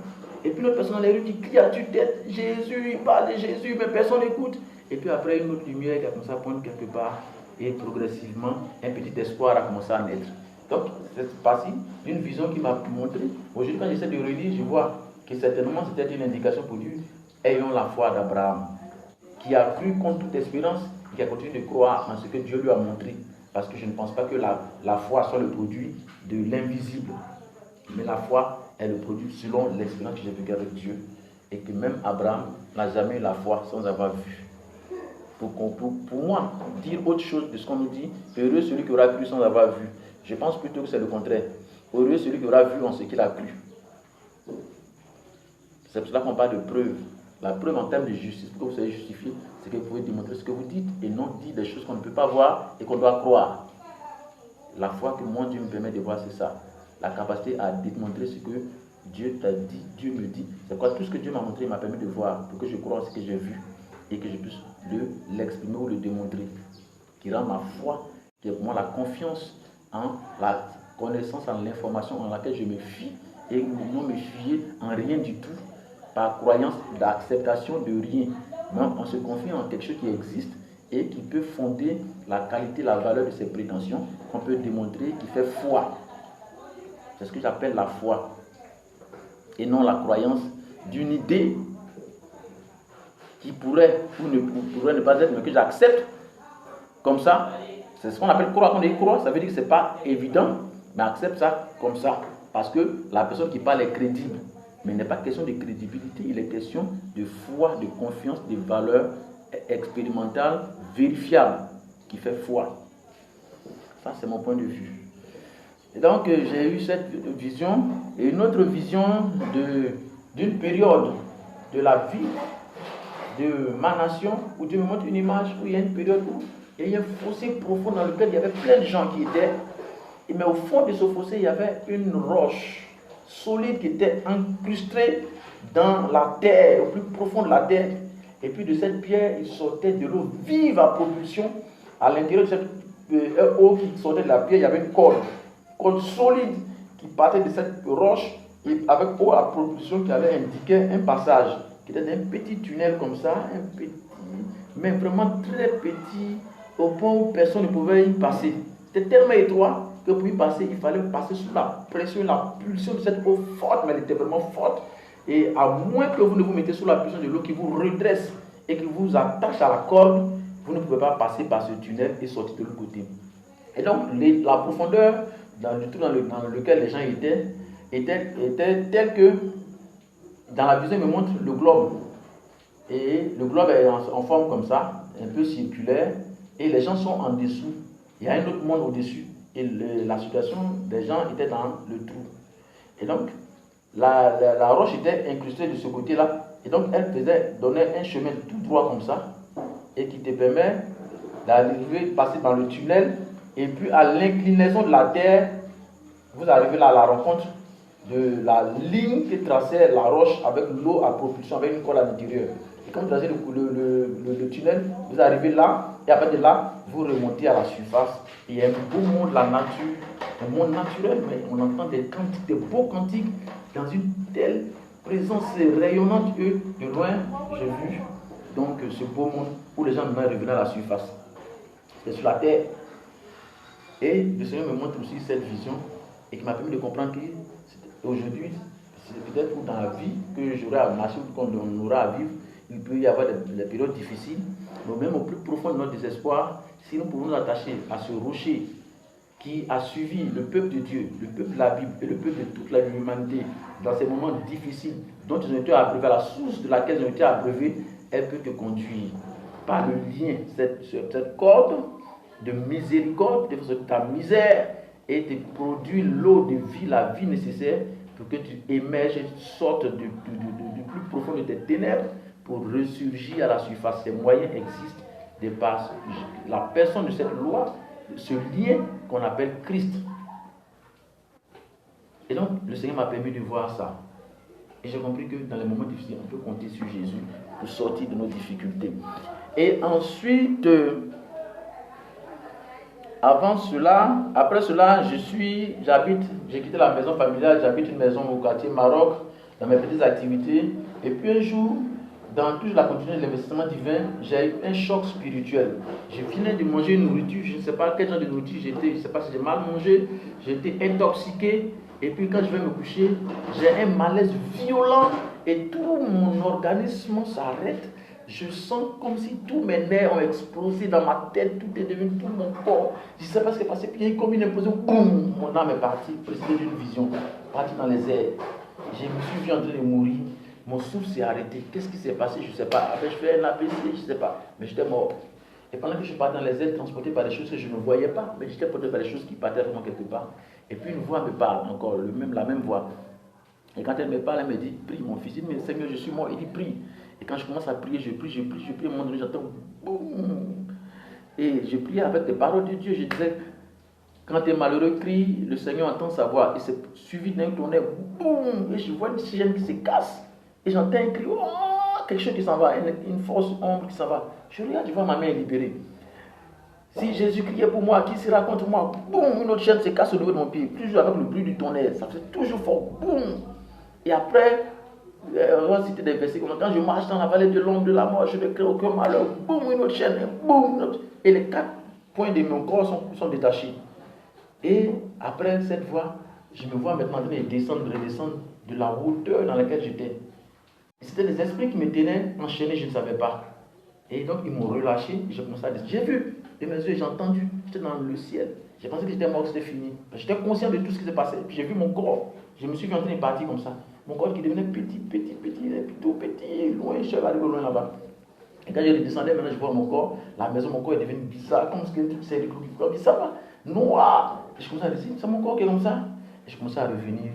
et puis l'autre personne dans les rues qui crie à tue-tête, Jésus, il parle de Jésus, mais personne n'écoute. Et puis après, une autre lumière qui a commencé à poindre quelque part, et progressivement, un petit espoir a commencé à naître. Donc, cette partie d'une vision qui m'a montré, aujourd'hui quand j'essaie de relire, je vois que certainement c'était une indication pour Dieu. Ayons la foi d'Abraham, qui a cru contre toute espérance, et qui a continué de croire en ce que Dieu lui a montré. Parce que je ne pense pas que la foi soit le produit de l'invisible. Mais la foi est le produit selon l'expérience que j'ai vécue avec Dieu. Et que même Abraham n'a jamais eu la foi sans avoir vu. Pour moi, dire autre chose de ce qu'on nous dit, heureux celui qui aura cru sans avoir vu. Je pense plutôt que c'est le contraire. Heureux celui qui aura vu en ce qu'il a cru. C'est pour cela qu'on parle de preuve. La preuve en termes de justice, pour que vous soyez justifié, c'est que vous pouvez démontrer ce que vous dites et non dire des choses qu'on ne peut pas voir et qu'on doit croire. La foi que moi, Dieu me permet de voir, c'est ça. La capacité à démontrer ce que Dieu t'a dit, Dieu me dit. C'est quoi tout ce que Dieu m'a montré, il m'a permis de voir pour que je croie en ce que j'ai vu et que je puisse l'exprimer ou le démontrer. Qui rend ma foi, qui est pour moi la confiance en la connaissance, en l'information en laquelle je me fie et non me fier en rien du tout. Par croyance d'acceptation de rien. Non, on se confie en quelque chose qui existe et qui peut fonder la qualité, la valeur de ses prétentions, qu'on peut démontrer, qui fait foi. C'est ce que j'appelle la foi. Et non la croyance d'une idée qui pourrait ou ne pourrait ne pas être, mais que j'accepte comme ça. C'est ce qu'on appelle croire. Quand on dit croire, ça veut dire que ce n'est pas évident, mais accepte ça comme ça. Parce que la personne qui parle est crédible. Mais il n'est pas question de crédibilité, il est question de foi, de confiance, de valeurs expérimentales, vérifiables, qui fait foi. Ça, c'est mon point de vue. Et donc, j'ai eu cette vision, et une autre vision d'une période de la vie de ma nation, où Dieu me montre une image, où il y a une période où il y a un fossé profond dans lequel il y avait plein de gens qui étaient, mais au fond de ce fossé, il y avait une roche solide qui était incrustée dans la terre, au plus profond de la terre. Et puis de cette pierre, il sortait de l'eau vive à propulsion. À l'intérieur de cette eau qui sortait de la pierre, il y avait une corde solide qui partait de cette roche et avec eau à propulsion qui avait indiqué un passage qui était un petit tunnel comme ça, un petit, mais vraiment très petit, au point où personne ne pouvait y passer. C'était tellement étroit que pour y passer, il fallait passer sous la pression, la pulsion de cette eau forte, mais elle était vraiment forte. Et à moins que vous ne vous mettez sous la puissance de l'eau qui vous redresse et qui vous attache à la corde, vous ne pouvez pas passer par ce tunnel et sortir de l'autre côté. Et donc, la profondeur dans le trou dans lequel les gens était telle que, dans la vision, il me montre le globe. Et le globe est en forme comme ça, un peu circulaire, et les gens sont en dessous. Il y a un autre monde au-dessus. Et la situation des gens était dans le trou. Et donc, la roche était incrustée de ce côté-là. Et donc, elle donnait un chemin tout droit comme ça. Et qui te permet d'arriver, passer dans le tunnel. Et puis, à l'inclinaison de la terre, vous arrivez là à la rencontre de la ligne qui traçait la roche avec l'eau à propulsion, avec une colle à l'intérieur. Et quand vous tracez le tunnel, vous arrivez là. Et après de là, vous remontez à la surface. Et il y a un beau monde, la nature, un monde naturel, mais on entend des cantiques, des beaux cantiques, dans une telle présence rayonnante que de loin, j'ai vu donc ce beau monde où les gens revenaient à la surface. C'est sur la terre. Et le Seigneur me montre aussi cette vision et qui m'a permis de comprendre qu'aujourd'hui, c'est peut-être dans la vie que j'aurai à marcher ou qu'on aura à vivre, il peut y avoir des périodes difficiles, mais même au plus profond de notre désespoir, si nous pouvons nous attacher à ce rocher qui a suivi le peuple de Dieu, le peuple de la Bible et le peuple de toute l'humanité dans ces moments difficiles dont ils ont été abreuvés, à la source de laquelle ils ont été abreuvés, elle peut te conduire par le lien, cette corde de miséricorde, de ta misère, et te produit l'eau de vie, la vie nécessaire pour que tu émerges et sortes du plus profond de tes ténèbres pour ressurgir à la surface. Ces moyens existent de par la personne de cette loi, ce lien qu'on appelle Christ. Et donc, le Seigneur m'a permis de voir ça. Et j'ai compris que dans les moments difficiles, on peut compter sur Jésus pour sortir de nos difficultés. Et ensuite, après cela, j'ai quitté la maison familiale, j'habite une maison au quartier Maroc, dans mes petites activités. Et puis un jour, dans toute la continuité de l'investissement divin, j'ai eu un choc spirituel. Je venais de manger une nourriture, je ne sais pas quel genre de nourriture j'étais, je ne sais pas si j'ai mal mangé, j'étais intoxiqué. Et puis quand je vais me coucher, j'ai un malaise violent et tout mon organisme s'arrête. Je sens comme si tous mes nerfs ont explosé dans ma tête, tout est devenu tout mon corps. Je ne sais pas ce qui est passé, puis il y a eu comme une implosion, boum, mon âme est partie, précédée d'une vision, partie dans les airs. Je me suis vu en train de mourir, mon souffle s'est arrêté. Qu'est-ce qui s'est passé? Je ne sais pas. Après, je fais un AVC, je ne sais pas, mais j'étais mort. Et pendant que je partais dans les airs, transporté par des choses que je ne voyais pas, mais j'étais porté par des choses qui partaient vraiment quelque part. Et puis une voix me parle encore, la même voix. Et quand elle me parle, elle me dit, prie mon fils. Il dit, mais Seigneur, je suis mort. Il dit, prie. Et quand je commence à prier, je prie, à un moment donné, j'entends boum. Et je priais avec les paroles de Dieu. Je disais, quand tu es malheureux, crie, le Seigneur entend sa voix. Et c'est suivi d'un tonnerre, boum. Et je vois une sirène qui se casse. Et j'entends un cri, oh, quelque chose qui s'en va, une force ombre qui s'en va. Je regarde, je vois ma main libérée. Si Jésus criait pour moi, qui sera contre moi? Boum, une autre chaîne se casse au niveau de mon pied. Toujours avec le bruit du tonnerre. Ça fait toujours fort. Boum. Et après, on va citer des versets comme quand je marche dans la vallée de l'ombre de la mort, je ne crains aucun malheur. Boum, une autre chaîne. Boum, une autre. Et les 4 points de mon corps sont détachés. Et après cette voix, je me vois maintenant en train de redescendre de la hauteur dans laquelle j'étais. C'était des esprits qui me tenaient enchaîné, je ne savais pas. Et donc ils m'ont relâché, j'ai commencé à dire, j'ai vu de mes yeux, j'ai entendu, j'étais dans le ciel. J'ai pensé que j'étais mort, que c'était fini. J'étais conscient de tout ce qui s'est passé. Puis j'ai vu mon corps, je me suis vu en train de partir comme ça. Mon corps qui devenait petit, tout petit, loin, je suis arrivé loin là-bas. Et quand je redescendais, maintenant je vois mon corps, la maison, mon corps est devenu bizarre, comme si c'était bizarre, noir. Et je commençais à dire, c'est mon corps qui est comme ça. Et je commençais à revenir.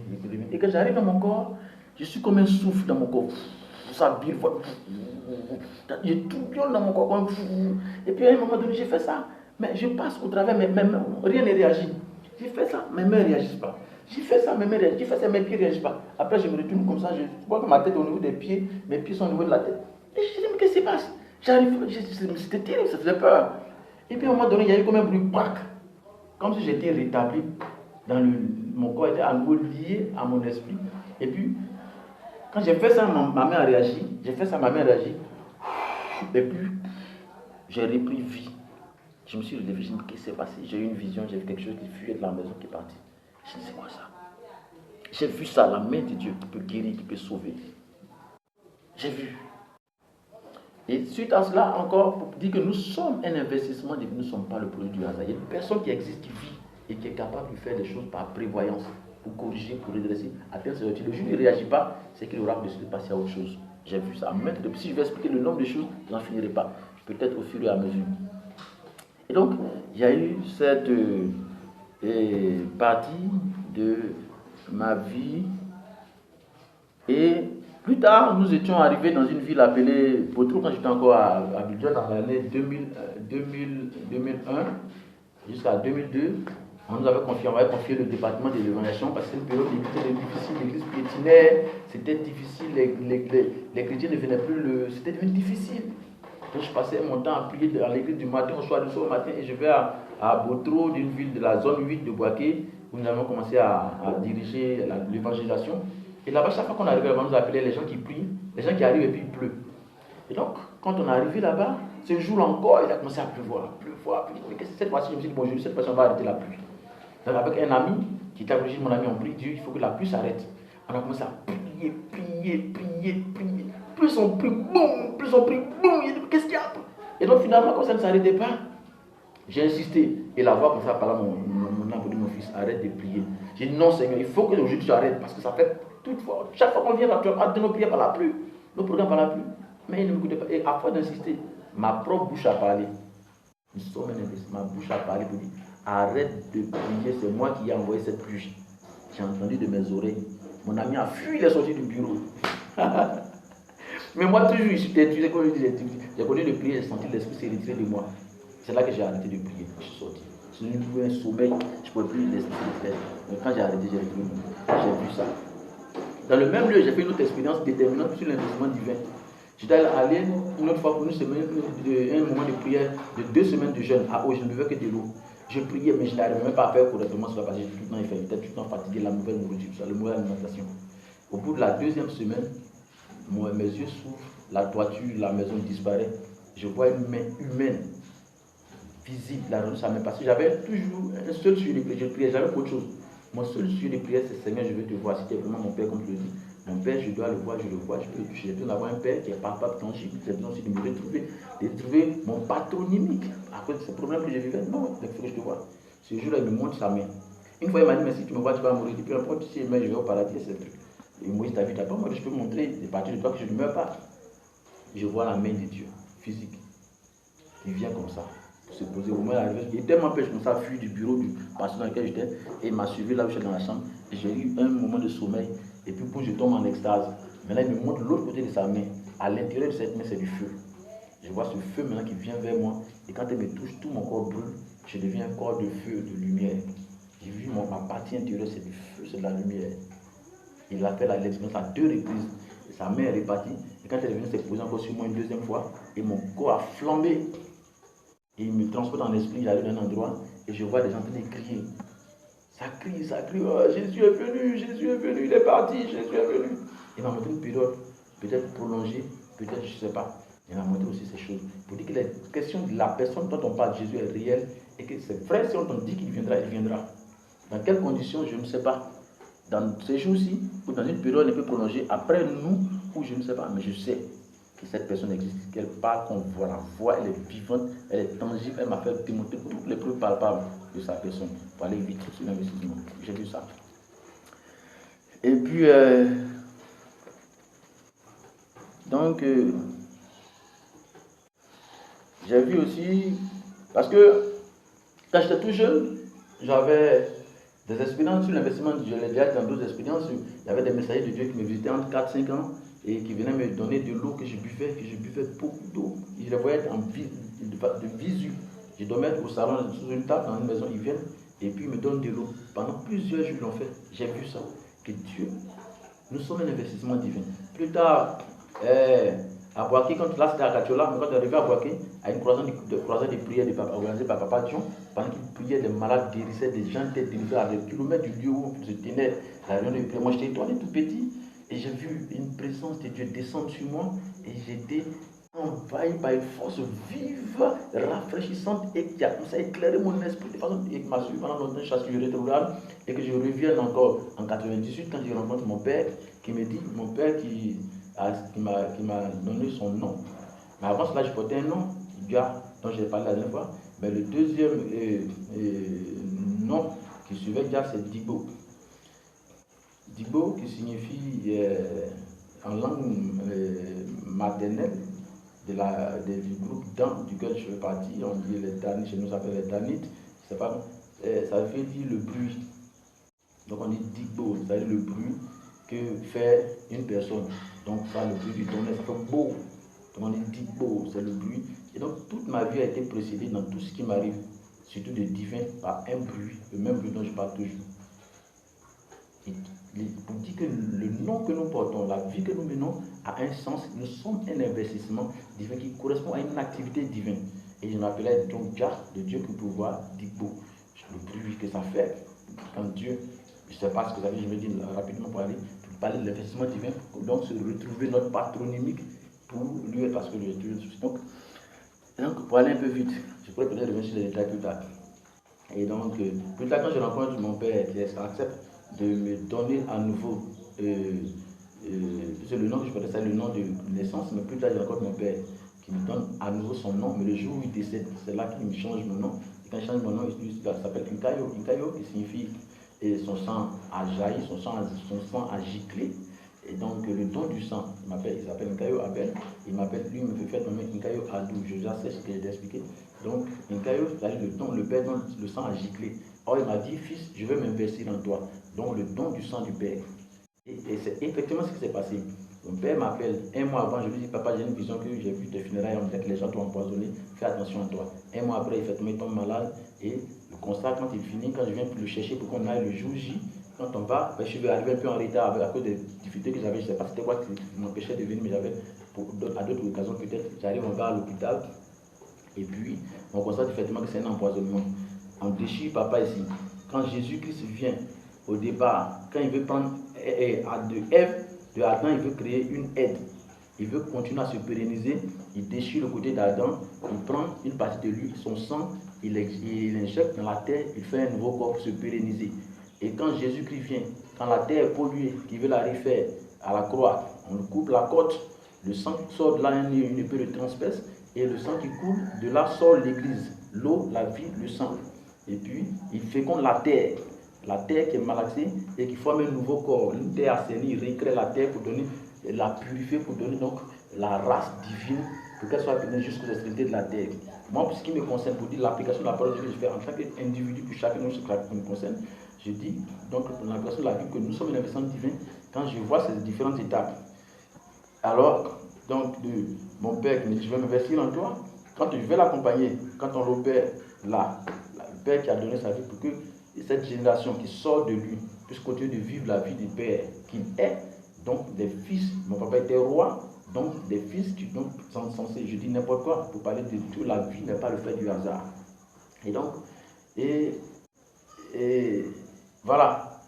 Et quand j'arrive dans mon corps, je suis comme un souffle dans mon corps. Ça bille, je tourbillonne dans mon corps. Et puis à un moment donné, j'ai fait ça. Mais je passe au travers, mais rien ne réagit. J'ai fait ça, mes mains ne réagissent pas. J'ai fait ça, mes mains réagissent. J'ai fait ça, mes pieds ne réagissent pas. Après, je me retourne comme ça, je vois que ma tête est au niveau des pieds, mes pieds sont au niveau de la tête. Et je dis, mais qu'est-ce qui se passe? J'arrive, c'était terrible, ça faisait peur. Et puis à un moment donné, il y a eu comme un bruit, braque. Comme si j'étais rétabli. Mon corps était à nouveau lié à mon esprit. Et puis, quand j'ai fait ça, ma main a réagi. J'ai fait ça, ma main a réagi. Et puis, j'ai repris vie. Je me suis relevé, je me suis dit, qu'est-ce qui s'est passé? J'ai eu une vision, j'ai vu quelque chose qui fuyait de la maison qui est parti. Je me suis dit, c'est quoi ça? J'ai vu ça, la main de Dieu qui peut guérir, qui peut sauver. J'ai vu. Et suite à cela, encore, pour dire que nous sommes un investissement, nous ne sommes pas le produit du hasard. Il y a une personne qui existe, qui vit et qui est capable de faire des choses par prévoyance, pour corriger, pour redresser. À terre, le jour où il ne réagit pas, c'est qu'il aura décidé de passer à autre chose. J'ai vu ça. Maintenant, si je vais expliquer le nombre de choses, je n'en finirai pas. Peut-être au fur et à mesure. Et donc, il y a eu cette partie de ma vie. Et plus tard, nous étions arrivés dans une ville appelée Potro, quand j'étais encore à Abidjan, dans l'année 2001 jusqu'à 2002. On nous avait confié le département de l'évangélisation parce que c'était une période difficile, l'église piétinait, c'était difficile, les chrétiens ne venaient plus, c'était devenu difficile. Donc je passais mon temps à prier dans l'église du matin au soir, du soir au matin, et je vais à Botro, d'une ville de la zone 8 de Boaké, où nous avons commencé à diriger l'évangélisation. Et là-bas, chaque fois qu'on arrivait là-bas, on nous appelait les gens qui prient, les gens qui arrivent et puis il pleut. Et donc, quand on est arrivé là-bas, ce jour encore, il a commencé à pleuvoir. Mais cette fois-ci, je me suis dit, bon, cette fois-ci, on va arrêter la pluie. Donc, avec un ami, qui était à l'origine, mon ami, on prie Dieu, il faut que la pluie s'arrête. On a commencé à prier. Plus on prie, boum, qu'est-ce qu'il y a? Et donc, finalement, quand ça ne s'arrêtait pas, j'ai insisté. Et la voix comme ça parla mon fils, arrête de prier. J'ai dit, non, Seigneur, il faut que aujourd'hui tu arrêtes, parce que ça fait toutefois, chaque fois qu'on vient là, tu as de nos prières par la pluie, nos programmes par la pluie. Mais il ne m'écoutait pas. Et à force d'insister, ma propre bouche a parlé. Nous sommes un investissement, ma bouche a parlé pour dire, arrête de prier, c'est moi qui ai envoyé cette pluie. J'ai entendu de mes oreilles. Mon ami a fui, il est sorti du bureau. Mais moi, toujours, j'ai connu de prier, j'ai senti l'esprit s'est retiré de moi. C'est là que j'ai arrêté de prier. Je suis sorti. Si je trouvais un sommeil, je ne pouvais plus laisser faire. Mais quand j'ai arrêté, j'ai retrouvé. J'ai vu ça. Dans le même lieu, j'ai fait une autre expérience déterminante sur l'investissement divin. J'étais allé une autre fois pour un moment de prière de 2 semaines de jeûne. À eau, je ne buvais que de l'eau. Je priais, mais je n'arrivais même pas à faire correctement sur la page. J'étais tout le temps infirme, j'étais tout le temps fatigué, la nouvelle nourriture, la nouvelle alimentation. Au bout de la 2e semaine, mes yeux s'ouvrent, la toiture, la maison disparaît. Je vois une main humaine, visible, là, ça m'est passé. J'avais toujours un seul sujet de prière, je priais, j'avais autre chose. Mon seul sujet de prière, c'est Seigneur, je veux te voir. C'était vraiment mon Père, comme je le dis. Mon Père, je dois le voir, je le vois, je peux le toucher. J'ai besoin d'avoir un Père qui est palpable, tangible. J'ai besoin aussi de me retrouver, de trouver mon patronymique. À cause de ce problème que je vivais, non, il faut que je te vois. Ce jour-là, il me montre sa main. Une fois, il m'a dit, mais si tu me vois, tu vas mourir. Depuis un point, tu sais, mais je vais au paradis, c'est le truc. Et Moïse, t'as vu, t'as pas, moi, je peux te montrer des parties de toi que je ne meurs pas. Je vois la main de Dieu, physique. Il vient comme ça, pour se poser au moment arrivé. Il était tellement peur, je commençais à fuir du bureau du pasteur dans lequel j'étais, et il m'a suivi là où j'étais dans la chambre, et j'ai eu un moment de sommeil, et puis je tombe en extase. Maintenant, il me montre l'autre côté de sa main. À l'intérieur de cette main, c'est du feu. Je vois ce feu maintenant qui vient vers moi, et quand il me touche, tout mon corps brûle. Je deviens un corps de feu, de lumière. J'ai vu ma partie intérieure, c'est du feu, c'est de la lumière. Il a fait l'expérience à 2 reprises. Et sa main est repartie. Et quand elle est venue s'est posée encore sur moi une 2e fois, et mon corps a flambé. Et il me transporte en esprit, j'arrive dans un endroit, et je vois des gens en train de crier. Ça crie, oh, Jésus est venu, il est parti, Jésus est venu. Il m'a montré une période, peut-être prolongée, peut-être je ne sais pas. Il m'a montré aussi ces choses. Pour dire que la question de la personne dont on parle, Jésus est réel, et que c'est vrai, si on dit qu'il viendra, il viendra. Dans quelles conditions, je ne sais pas. Dans ces jours-ci, ou dans une période un peu prolongée, après nous, ou je ne sais pas, mais je sais que cette personne existe, qu'elle parle, qu'on voit la voix, elle est vivante, elle est tangible, elle m'a fait démontrer toutes les preuves palpables de sa personne, pour aller vite sur l'investissement. J'ai vu ça. Et puis, j'ai vu aussi, parce que quand j'étais tout jeune, j'avais des expériences sur l'investissement, je l'ai déjà dit dans d'autres expériences, il y avait des messagers de Dieu qui me visitaient entre 4-5 ans et qui venaient me donner de l'eau que je buvais beaucoup d'eau. Je les voyais de visu. Je dormais au salon, sous une table, dans une maison, ils viennent et puis ils me donnent de l'eau. Pendant plusieurs jours, ils l'ont fait. J'ai vu ça. Que Dieu, nous sommes un investissement divin. Plus tard, À Boaké, quand là c'était à Katiola, mais quand on est arrivé à Boaké, à une croisade de prière organisée par Papa Dion, pendant qu'il priait, les malades guérissaient, des gens étaient délivrés à des kilomètres du lieu où se tenait la réunion de prière. Moi j'étais étoilé tout petit et j'ai vu une présence de Dieu descendre sur moi et j'étais envahi par une force vive, rafraîchissante et qui a commencé à éclairer mon esprit de façon et qui m'a suivi pendant longtemps jusqu'à ce que je retourne rural et que je revienne encore en 98 quand je rencontre mon père qui me dit, mon père qui m'a donné son nom. Mais avant cela, je portais un nom, gars dont j'ai parlé la dernière fois. Mais le deuxième nom qui suivait Dia, c'est Dibo. Dibo qui signifie en langue maternelle du groupe Dan duquel je fais partie. On dit les Danites, chez nous ça s'appelle les Danites. Ça veut dire le bruit. Donc on dit Dibo, ça veut dire le bruit que fait une personne. Donc ça, le bruit du tonnerre, ça fait beau. Donc on dit beau, c'est le bruit. Et donc toute ma vie a été précédée dans tout ce qui m'arrive, surtout de divin, par un bruit, le même bruit dont je parle toujours. Et pour dire que le nom que nous portons, la vie que nous menons, a un sens, nous sommes un investissement divin qui correspond à une activité divine. Et je m'appelais donc Jah, le Dieu que pouvoir, Digbo. Le bruit que ça fait quand Dieu, je ne sais pas ce que vous avez, je vais dire rapidement pour parler de l'investissement divin, pour donc se retrouver notre patronymique pour lui, parce que Dieu est souci. Donc, pour aller un peu vite, je pourrais peut-être revenir sur les détails plus tard. Et donc, plus tard, quand je rencontre mon père qui accepte de me donner à nouveau, c'est le nom que je connais, c'est le nom de naissance, mais plus tard, je rencontre mon père qui me donne à nouveau son nom, mais le jour où il décède, c'est là qu'il me change mon nom. Et quand il change mon nom, il s'appelle Inkayo. Inkayo qui signifie et son sang a jailli, son sang a giclé. Et donc le don du sang, il s'appelle Nkayo Abel, il m'appelle, lui, il me fait faire nommer Nkayo Adou, je sais ce que j'ai expliqué. Donc Nkayo, c'est-à-dire le don, le père dont le sang a giclé. Or il m'a dit, fils, je veux m'investir en toi. Donc le don du sang du père. Et c'est effectivement ce qui s'est passé. Mon père m'appelle un mois avant, je lui dis, papa, j'ai une vision que j'ai vu tes funérailles, on dirait que les gens t'ont empoisonné, fais attention à toi. Un mois après, il tombe malade et le constat, quand il finit, quand je viens pour le chercher pour qu'on aille le jour J, quand on va, je vais arriver un peu en retard à cause des difficultés que j'avais, je ne sais pas c'était quoi qui m'empêchait de venir, mais j'avais, à d'autres occasions peut-être, j'arrive en bas à l'hôpital et puis on constate effectivement que c'est un empoisonnement. On déchire papa ici. Quand Jésus-Christ vient au départ, quand il veut prendre de Adam, il veut créer une aide. Il veut continuer à se pérenniser. Il déchire le côté d'Adam. Il prend une partie de lui, son sang, il l'injecte dans la terre. Il fait un nouveau corps pour se pérenniser. Et quand Jésus-Christ vient, quand la terre est polluée, qu'il veut la refaire à la croix, on coupe la côte, le sang sort de là, une épée de transperce, et le sang qui coule, de là sort l'église. L'eau, la vie, le sang. Et puis, il féconde la terre qui est malaxée et qui forme un nouveau corps, une terre assainie, il recrée la terre pour donner, la purifier, pour donner donc la race divine, pour qu'elle soit pénétrée jusqu'aux extrémités de la terre. Moi, pour ce qui me concerne, pour dire l'application de la parole de Dieu que je fais en tant qu'individu, pour chacun de nous, ce qui me concerne, je dis donc l'application de la vie que nous sommes un investissement divin quand je vois ces différentes étapes. Alors, donc, mon père qui me dit, je vais m'investir en toi, quand je vais l'accompagner, quand on l'opère là, le père qui a donné sa vie pour que cette génération qui sort de lui puisse continuer de vivre la vie du père qu'il est, donc des fils, mon papa était roi, donc des fils qui sont censés, je dis n'importe quoi, pour parler de tout, la vie n'est pas le fait du hasard. Et donc, et voilà.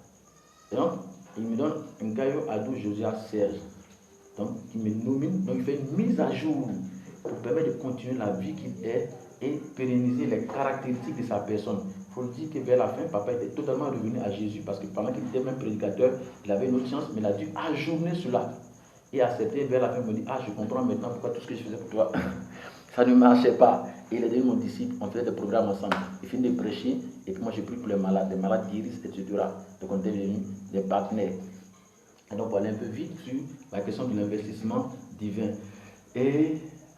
Et donc, il me donne un Nkayo Adou Josiah Serge. Donc, il me nomine, donc il fait une mise à jour pour permettre de continuer la vie qu'il est et pérenniser les caractéristiques de sa personne. Il faut dire que vers la fin, papa était totalement revenu à Jésus parce que pendant qu'il était même prédicateur, il avait une autre chance, mais il a dû ajourner cela. Et accepter vers la fin, il me dit, ah, je comprends maintenant pourquoi tout ce que je faisais pour toi, ça ne marchait pas. Et il est devenu mon disciple, on faisait des programmes ensemble. Il finit de prêcher, et puis moi j'ai pris pour les malades guérissent, etc. Donc on était devenus des partenaires. Et donc pour aller un peu vite sur la question de l'investissement divin. Et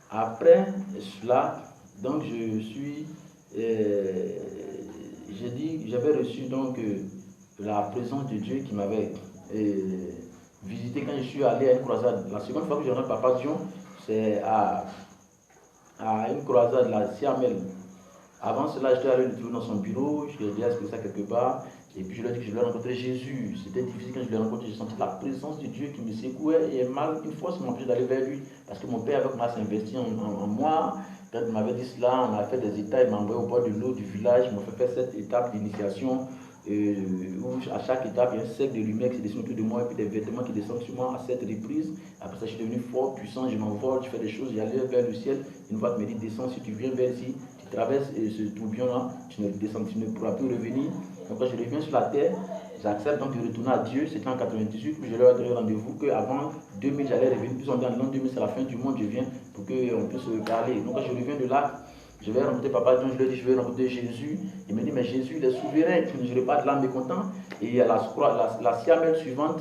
après cela, donc j'avais reçu donc la présence de Dieu qui m'avait visité quand je suis allé à une croisade. La seconde fois que je rentre Papa Dion, c'est à une croisade, la Siamel. Avant cela, j'étais allé le trouver dans son bureau, je lui ai expliqué ça quelque part. Et puis je leur ai dit que je voulais rencontrer Jésus. C'était difficile quand je l'ai rencontré. J'ai senti la présence de Dieu qui me secouait. Et mal, une fois, ça m'empêchait d'aller vers lui. Parce que mon père, avec moi, s'est investi en moi. Quand il m'avait dit cela, on a fait des étapes. Il m'a envoyé au bord de l'eau du village. Il m'a fait faire cette étape d'initiation. Où à chaque étape, il y a un cercle de lumière qui se dessine autour de moi. Et puis des vêtements qui descendent sur moi à 7 reprises. Après ça, je suis devenu fort, puissant. Je m'envole, je fais des choses. J'allais vers le ciel. Une voix me dit descends, si tu viens vers ici. Tu traverses ce tourbillon-là. Tu ne pourras plus revenir. Donc quand je reviens sur la terre, j'accepte donc de retourner à Dieu. C'était en 98, puis je leur ai donné rendez-vous qu'avant 2000, j'allais revenir. Puis on dit en l'an 2000, c'est la fin du monde, je viens pour qu'on puisse se parler. Donc quand je reviens de là, je vais rencontrer Papa John, je lui ai dit, je vais rencontrer Jésus. Il me dit, mais Jésus, il est souverain, tu ne serais pas de l'âme mécontent. Et la siamelle suivante,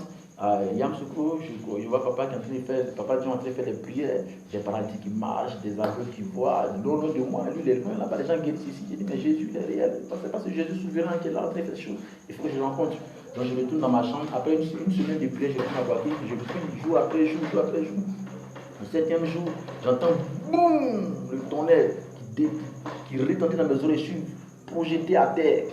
Yam Soukou, je vois Papa qui est en train de faire, Papa John en train de faire des prières, des paralytiques qui marchent, des aveugles qui voient, non de moi, lui il est loin là-bas, les gens guérissent ici. J'ai dit, mais Jésus, il est réel, c'est parce que Jésus souverain qui est là en train de faire des choses, il faut que je le rencontre. Donc je retourne dans ma chambre, après une semaine de prière, je retourne à voiture, je prie jour après jour, jour après jour. Le 7e jour, j'entends boum, le tonnerre qui retentit dans mes oreilles, je suis projeté à terre.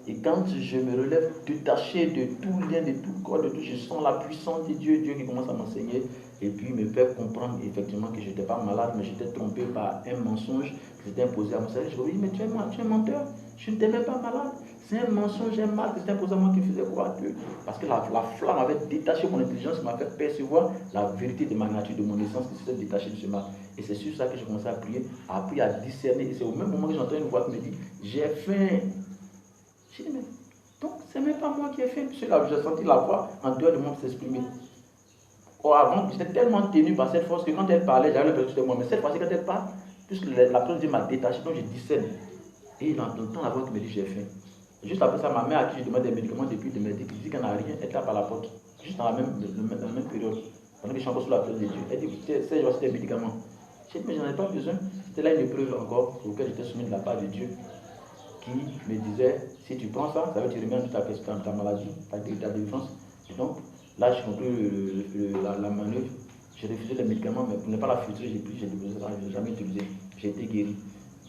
Et quand je me relève détaché de tout lien, de tout corps, de tout, je sens la puissance de Dieu, Dieu qui commence à m'enseigner. Et puis me fait comprendre effectivement que je n'étais pas malade, mais j'étais trompé par un mensonge qui s'était imposé à moi. Je me dis, mais tu es menteur, je ne t'ai même pas malade. C'est un mensonge, un mal qui s'était imposé à moi qui faisait croire Dieu. Parce que la flamme avait détaché mon intelligence, qui m'a fait percevoir la vérité de ma nature, de mon essence qui s'était détachée de ce mal. Et c'est sur ça que j'ai commencé à prier, à discerner. Et c'est au même moment que j'entends une voix qui me dit, j'ai faim. J'ai dit, mais donc, c'est même pas moi qui ai fait. Parce que j'ai senti la voix en dehors de moi s'exprimer. Or, avant, j'étais tellement tenu par cette force que quand elle parlait, j'avais l'impression que c'était moi. Mais cette fois-ci, quand elle parle, puisque la présence de Dieu m'a détaché, donc je discerne. Et il entend la voix qui me dit, j'ai faim. Juste après ça, ma mère à qui je demande des médicaments depuis de me dit qu'elle n'a rien, elle tape à la porte. Juste dans la même période. Pendant que je suis encore sous la présence de Dieu. Elle dit, c'est genre des médicaments. J'ai dit, mais j'en ai pas besoin. C'était là une épreuve encore pour laquelle j'étais soumis de la part de Dieu, qui me disait, si tu prends ça, ça va te remettre toute ta maladie, ta délivrance. Et donc, là, j'ai compris la manœuvre. J'ai refusé les médicaments, mais pour ne pas la filtrer, j'ai pris, je n'ai jamais utilisé. J'ai été guéri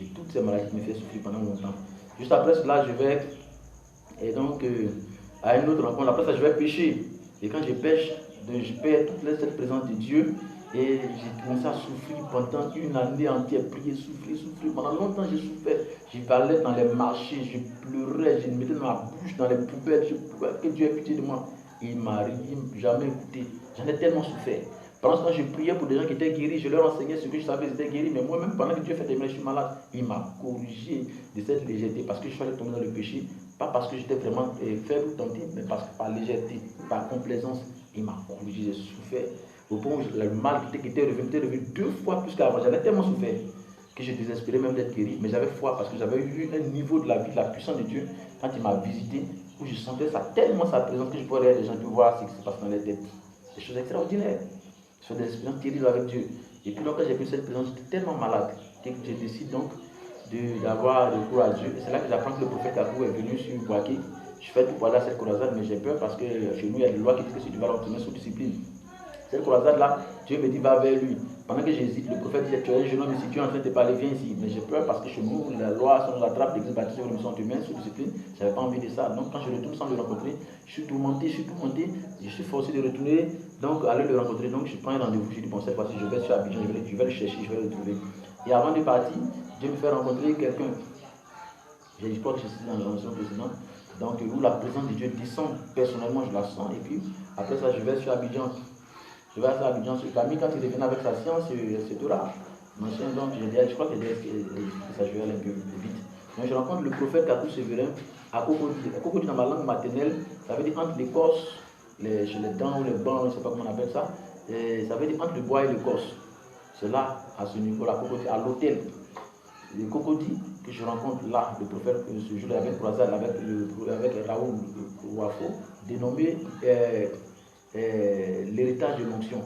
de toutes ces maladies qui me font souffrir pendant longtemps. Juste après cela, je vais, et donc, à une autre rencontre, après ça, je vais pêcher. Et quand je pêche, je perds toute cette présence de Dieu. Et j'ai commencé à souffrir pendant une année entière, prier, souffrir. Pendant longtemps, j'ai souffert. Je parlais dans les marchés, je pleurais, je me mettais dans ma bouche, dans les poubelles, je pleurais, que Dieu ait pitié de moi. Il ne m'a jamais écouté. J'en ai tellement souffert. Pendant ce temps, je priais pour des gens qui étaient guéris, je leur enseignais ce que je savais, ils étaient guéris. Mais moi-même, pendant que Dieu fait des miracles, je suis malade. Il m'a corrigé de cette légèreté parce que je suis allé tomber dans le péché. Pas parce que j'étais vraiment faible ou tenté, mais parce que par légèreté, par complaisance, il m'a corrigé, j'ai souffert. Au point où le mal qui était revenu 2 fois plus qu'avant. J'avais tellement souffert que je désespérais même d'être guéri. Mais j'avais foi parce que j'avais eu un niveau de la vie, de la puissance de Dieu, quand il m'a visité, où je sentais ça tellement sa présence que je pouvais regarder les gens pour voir ce qui se passe dans les têtes. Des choses extraordinaires. Ce sont des expériences terribles avec Dieu. Et puis donc quand j'ai pris cette présence, j'étais tellement malade que je décide donc d'avoir recours à Dieu. Et c'est là que j'apprends que le prophète Abou est venu sur Boaké. Je fais tout pour aller à cette croisade, mais j'ai peur parce que chez nous, il y a des lois qui disent que si tu vas l'obtenir sous discipline. Cette croisade-là, Dieu me dit, va vers lui. Pendant que j'hésite, le prophète dit, tu es un jeune homme ici, tu es en train de parler, viens ici. Mais j'ai peur parce que chez nous, la loi, si on nous attrape, l'église baptisée, on nous humains sous discipline. Je n'avais pas envie de ça. Donc quand je retourne sans le rencontrer, je suis tourmenté, je suis forcé de retourner, donc aller le rencontrer. Donc je prends un rendez-vous, je dis, bon, cette fois-ci, je vais sur Abidjan, je vais le chercher, je vais le trouver. Et avant de partir, Dieu me fait rencontrer quelqu'un. Je crois que je suis dans l'ancien précédent. Donc où la présence de Dieu descend, personnellement, je la sens. Et puis, après ça, je vais sur Abidjan. Je vais à Abidjan, Camille, quand il revient avec sa science, c'est tout là. Donc, je crois que ça jouait un peu vite. Donc, je rencontre le prophète Kakou Sévérin à Cocody. Cocody, dans ma langue maternelle, ça veut dire entre l'écorce, les dents ou les bancs, je ne sais pas comment on appelle ça. Et ça veut dire entre le bois et l'écorce. C'est là, à ce niveau-là, Cocody, à l'hôtel. Le Cocody que je rencontre là, le prophète, ce jour-là, avec croisade, avec Raoul Wafo, dénommé l'héritage de l'onction.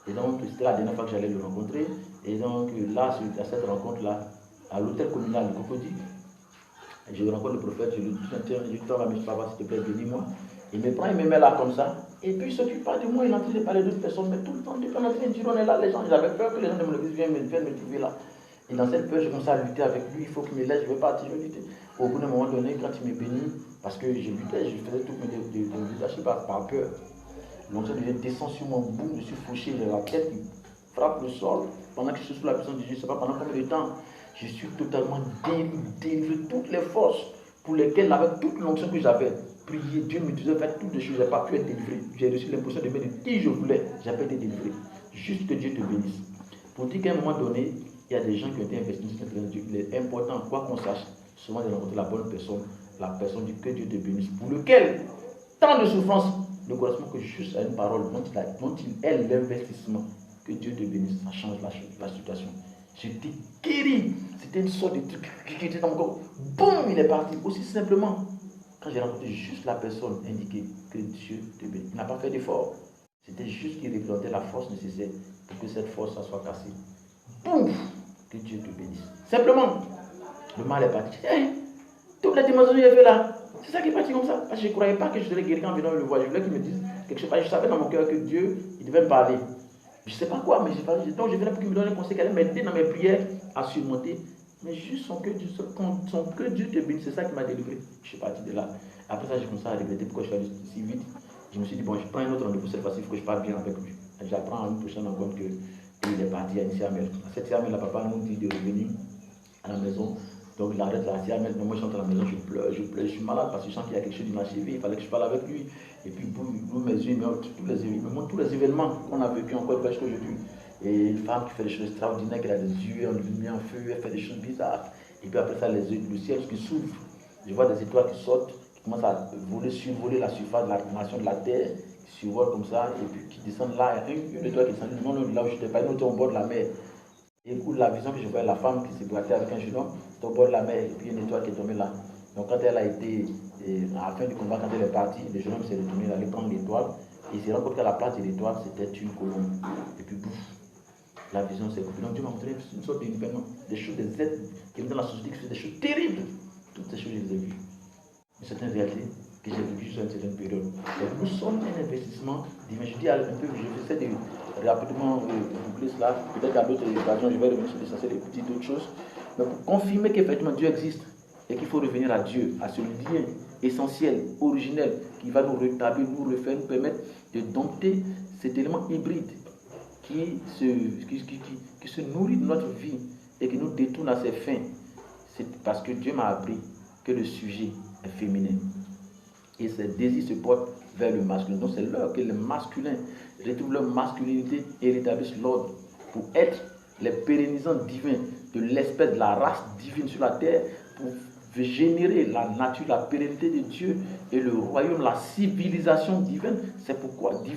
Et donc, c'était la dernière fois que j'allais le rencontrer. Et donc, là, à cette rencontre-là, à l'hôtel communal de Cocody, je rencontre le prophète, je lui dis, papa, s'il te plaît, bénis-moi. Il me prend, il me met là comme ça. Et puis, il ne s'occupe pas de moi, il est en train de parler d'autres personnes, mais tout le temps, depuis on est en train de dire, on est là, les gens, j'avais peur que les gens de mon église viennent me trouver là. Et dans cette peur, je commence à lutter avec lui, il faut qu'il me laisse, je ne vais pas partir. Au bout d'un moment donné, quand il me bénit, Parce que je luttais, je faisais tout mes leadership par peur. L'onction de Dieu descend sur mon bout, je suis fauché, j'ai la tête qui frappe le sol. Pendant que je suis sous la puissance de Dieu, je ne sais pas pendant combien de temps, je suis totalement délivré. Toutes les forces pour lesquelles, avec toute l'onction que j'avais, prié, Dieu me disait faire toutes les choses, je n'ai pas pu être délivré. J'ai reçu l'impression de mettre qui je voulais, je n'ai pas été délivré. Juste que Dieu te bénisse. Pour dire qu'à un moment donné, il y a des gens qui ont été investis dans cette Dieu. Il est important, quoi qu'on sache, souvent de rencontrer la bonne personne, la personne dit que Dieu te bénisse, pour lequel tant de souffrance ne correspond que juste à une parole dont il est l'investissement. Que Dieu te bénisse, ça change la situation. J'étais guéri, c'était une sorte de truc qui était dans mon corps. Boum, il est parti. Aussi simplement, quand j'ai rencontré juste la personne indiquée que Dieu te bénisse. Il n'a pas fait d'effort. C'était juste qu'il représentait la force nécessaire pour que cette force soit cassée. Boum, que Dieu te bénisse. Simplement, le mal est parti. Hey, toute la dimension qu'il y avait là, c'est ça qui est parti comme ça. Parce que je ne croyais pas que je serais guéri quand venant le voir. Je voulais qu'il me dise quelque chose. Je savais dans mon cœur que Dieu, il devait me parler. Je ne sais pas quoi, mais donc je venais pour qu'il me donne un conseil qui allait m'aider dans mes prières à surmonter. Mais juste son que Dieu te bénisse, c'est ça qui m'a délivré. Je suis parti de là. Après ça, j'ai commencé à regretter pourquoi je suis allé si vite. Je me suis dit, bon, je prends un autre rendez-vous cette fois-ci, il faut que je parle bien avec lui. J'apprends à une prochaine rencontre qu'il est parti à une Siamel. À cette Siamel, la papa nous dit de revenir à la maison. Donc il arrête la Siamel. Moi, je suis à la maison, je pleure, je suis malade parce que je sens qu'il y a quelque chose d'inachevé. Il fallait que je parle avec lui. Et puis, pour mes yeux, il me montre tous les événements qu'on a vécu encore presque aujourd'hui. Et une femme qui fait des choses extraordinaires, qui a des yeux en lumière, en feu, elle fait des choses bizarres. Et puis après ça, le ciel qui s'ouvre. Je vois des étoiles qui sortent, qui commencent à survoler la surface de la nation de la terre, qui survolent comme ça, et puis qui descendent là. Il y a une étoile qui descend, non, là où je n'étais pas, une autre au bord de la mer. Et du coup, la vision que je voyais, la femme qui s'est battue avec un jeune homme, c'était au bord de la mer, et puis une étoile qui est tombée là. Donc quand elle a été, à la fin du combat, quand elle est partie, le jeune homme s'est retourné, il allait prendre l'étoile, et il s'est rendu compte qu'à la place de l'étoile, c'était une colombe. Et puis bouf, la vision s'est coupée. Donc Dieu m'a montré une sorte d'événement, des choses, des êtres qui étaient dans la société, qui faisaient des choses terribles. Toutes ces choses, je les ai vues. Mais c'est une réalité que j'ai vécue sur une certaine période. Donc nous sommes un investissement divin. Je dis un peu, je vais essayer de rapidement boucler cela. Peut-être qu'à d'autres occasions, je vais revenir sur l'essentiel et dire d'autres choses. Mais pour confirmer qu'effectivement Dieu existe et qu'il faut revenir à Dieu, à ce lien essentiel, originel, qui va nous rétablir, nous refaire, nous permettre de dompter cet élément hybride qui se nourrit de notre vie et qui nous détourne à ses fins. C'est parce que Dieu m'a appris que le sujet est féminin. Et ses désirs se portent vers le masculin. Donc c'est l'heure que les masculins retrouvent leur masculinité et rétablissent l'ordre pour être les pérennisants divins de l'espèce, de la race divine sur la terre, pour générer la nature, la pérennité de Dieu et le royaume, la civilisation divine. C'est pourquoi Dieu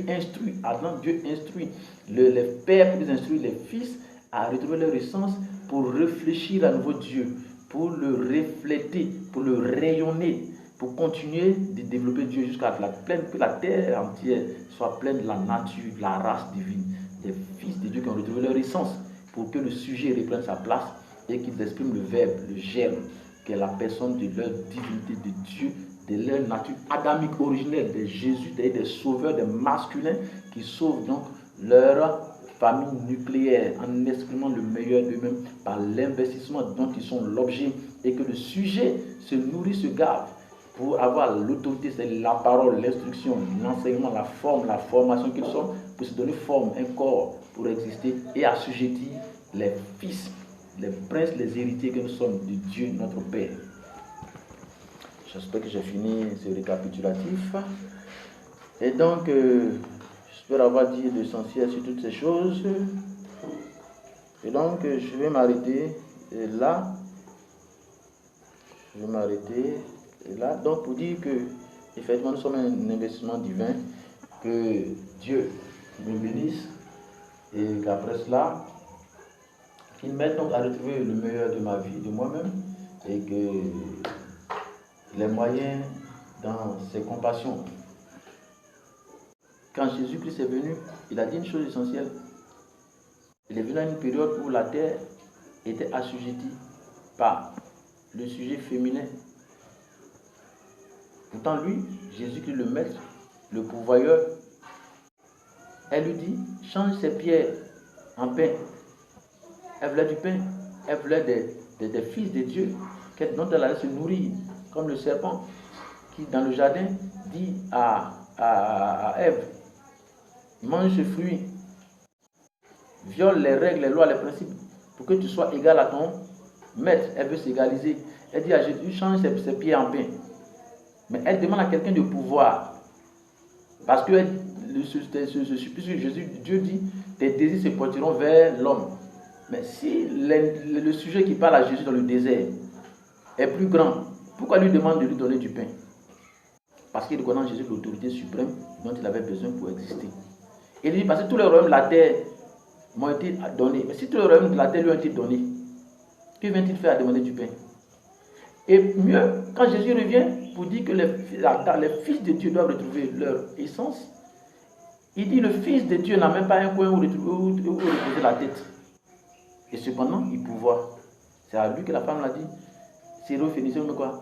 instruit Adam, Dieu instruit les pères pour instruire les fils à retrouver leur essence pour réfléchir à nouveau Dieu, pour le refléter, pour le rayonner, pour continuer de développer Dieu jusqu'à que la terre entière soit pleine de la nature, de la race divine, des fils de Dieu qui ont retrouvé leur essence, pour que le sujet reprenne sa place et qu'ils expriment le verbe, le germe, qui est la personne de leur divinité de Dieu, de leur nature adamique originelle, de Jésus, des sauveurs, des masculins qui sauvent donc leur famille nucléaire en exprimant le meilleur d'eux-mêmes par l'investissement dont ils sont l'objet, et que le sujet se nourrit, se gave pour avoir l'autorité, c'est la parole, l'instruction, l'enseignement, la forme, la formation qu'ils sont, pour se donner forme, un corps pour exister et assujettir les fils, les princes, les héritiers que nous sommes de Dieu, notre Père. J'espère que j'ai fini ce récapitulatif. Et donc, j'espère avoir dit l'essentiel sur toutes ces choses. Et donc, je vais m'arrêter là. Donc, pour dire que, effectivement, nous sommes un investissement divin, que Dieu me bénisse, et qu'après cela, qu'il m'aide donc à retrouver le meilleur de ma vie, de moi-même, et que les moyens dans ses compassions. Quand Jésus-Christ est venu, il a dit une chose essentielle. Il est venu à une période où la terre était assujettie par le sujet féminin. Pourtant lui, Jésus-Christ, le maître, le pourvoyeur, elle lui dit, change ces pierres en pain. Elle voulait du pain, elle voulait des fils de Dieu dont elle allait se nourrir comme le serpent qui, dans le jardin, dit à Ève, mange ce fruit, viole les règles, les lois, les principes, pour que tu sois égal à ton maître. Elle veut s'égaliser. Elle dit à Jésus, change ses pieds en pain. Mais elle demande à quelqu'un de pouvoir. Parce que puisque Dieu dit, tes désirs se porteront vers l'homme. Mais si le sujet qui parle à Jésus dans le désert est plus grand, pourquoi lui demande de lui donner du pain? Parce qu'il reconnaît en Jésus l'autorité suprême dont il avait besoin pour exister. Et il dit, parce que tous les royaumes de la terre m'ont été donnés. Mais si tous les royaumes de la terre lui ont été donnés, que vient-il faire à demander du pain? Et mieux, quand Jésus revient pour dire que les fils de Dieu doivent retrouver leur essence, il dit le Fils de Dieu n'a même pas un coin où reposer la tête. Et cependant, il pouvoir. C'est à lui que la femme l'a dit. Syrophénicien, mais quoi?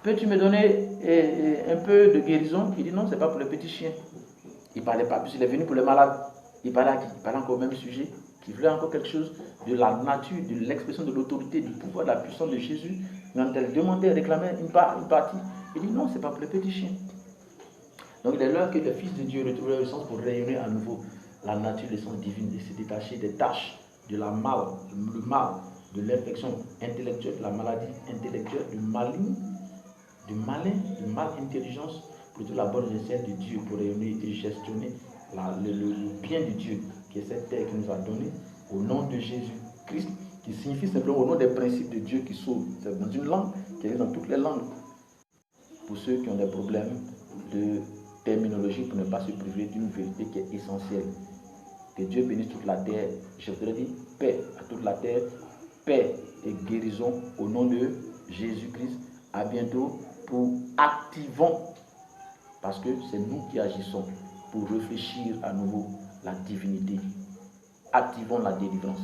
Peux-tu me donner un peu de guérison? Il dit non, c'est pas pour les petits chiens. Il ne parlait pas, puisqu'il est venu pour les malades. Il parlait à qui? Il parlait encore au même sujet, qui voulait encore quelque chose de la nature, de l'expression de l'autorité, du pouvoir, de la puissance de Jésus. Quand elle demandait, réclamait une partie, il dit non, c'est pas pour les petits chiens. Donc il est l'heure que les fils de Dieu retrouvent leur sens pour rayonner à nouveau la nature, l'essence divine, et se détacher des tâches de le mal, de l'infection intellectuelle, de la maladie intellectuelle, du mal intelligence, plutôt la bonne essence de Dieu pour rayonner et gestionner le bien de Dieu, qui est cette terre qui nous a donné, au nom de Jésus-Christ, qui signifie simplement au nom des principes de Dieu qui sauvent. C'est dans une langue qui est dans toutes les langues. Pour ceux qui ont des problèmes de terminologie, pour ne pas se priver d'une vérité qui est essentielle. Que Dieu bénisse toute la terre. Je voudrais dire paix à toute la terre, paix et guérison au nom de Jésus-Christ. À bientôt pour activons, parce que c'est nous qui agissons pour réfléchir à nouveau la divinité. Activons la délivrance.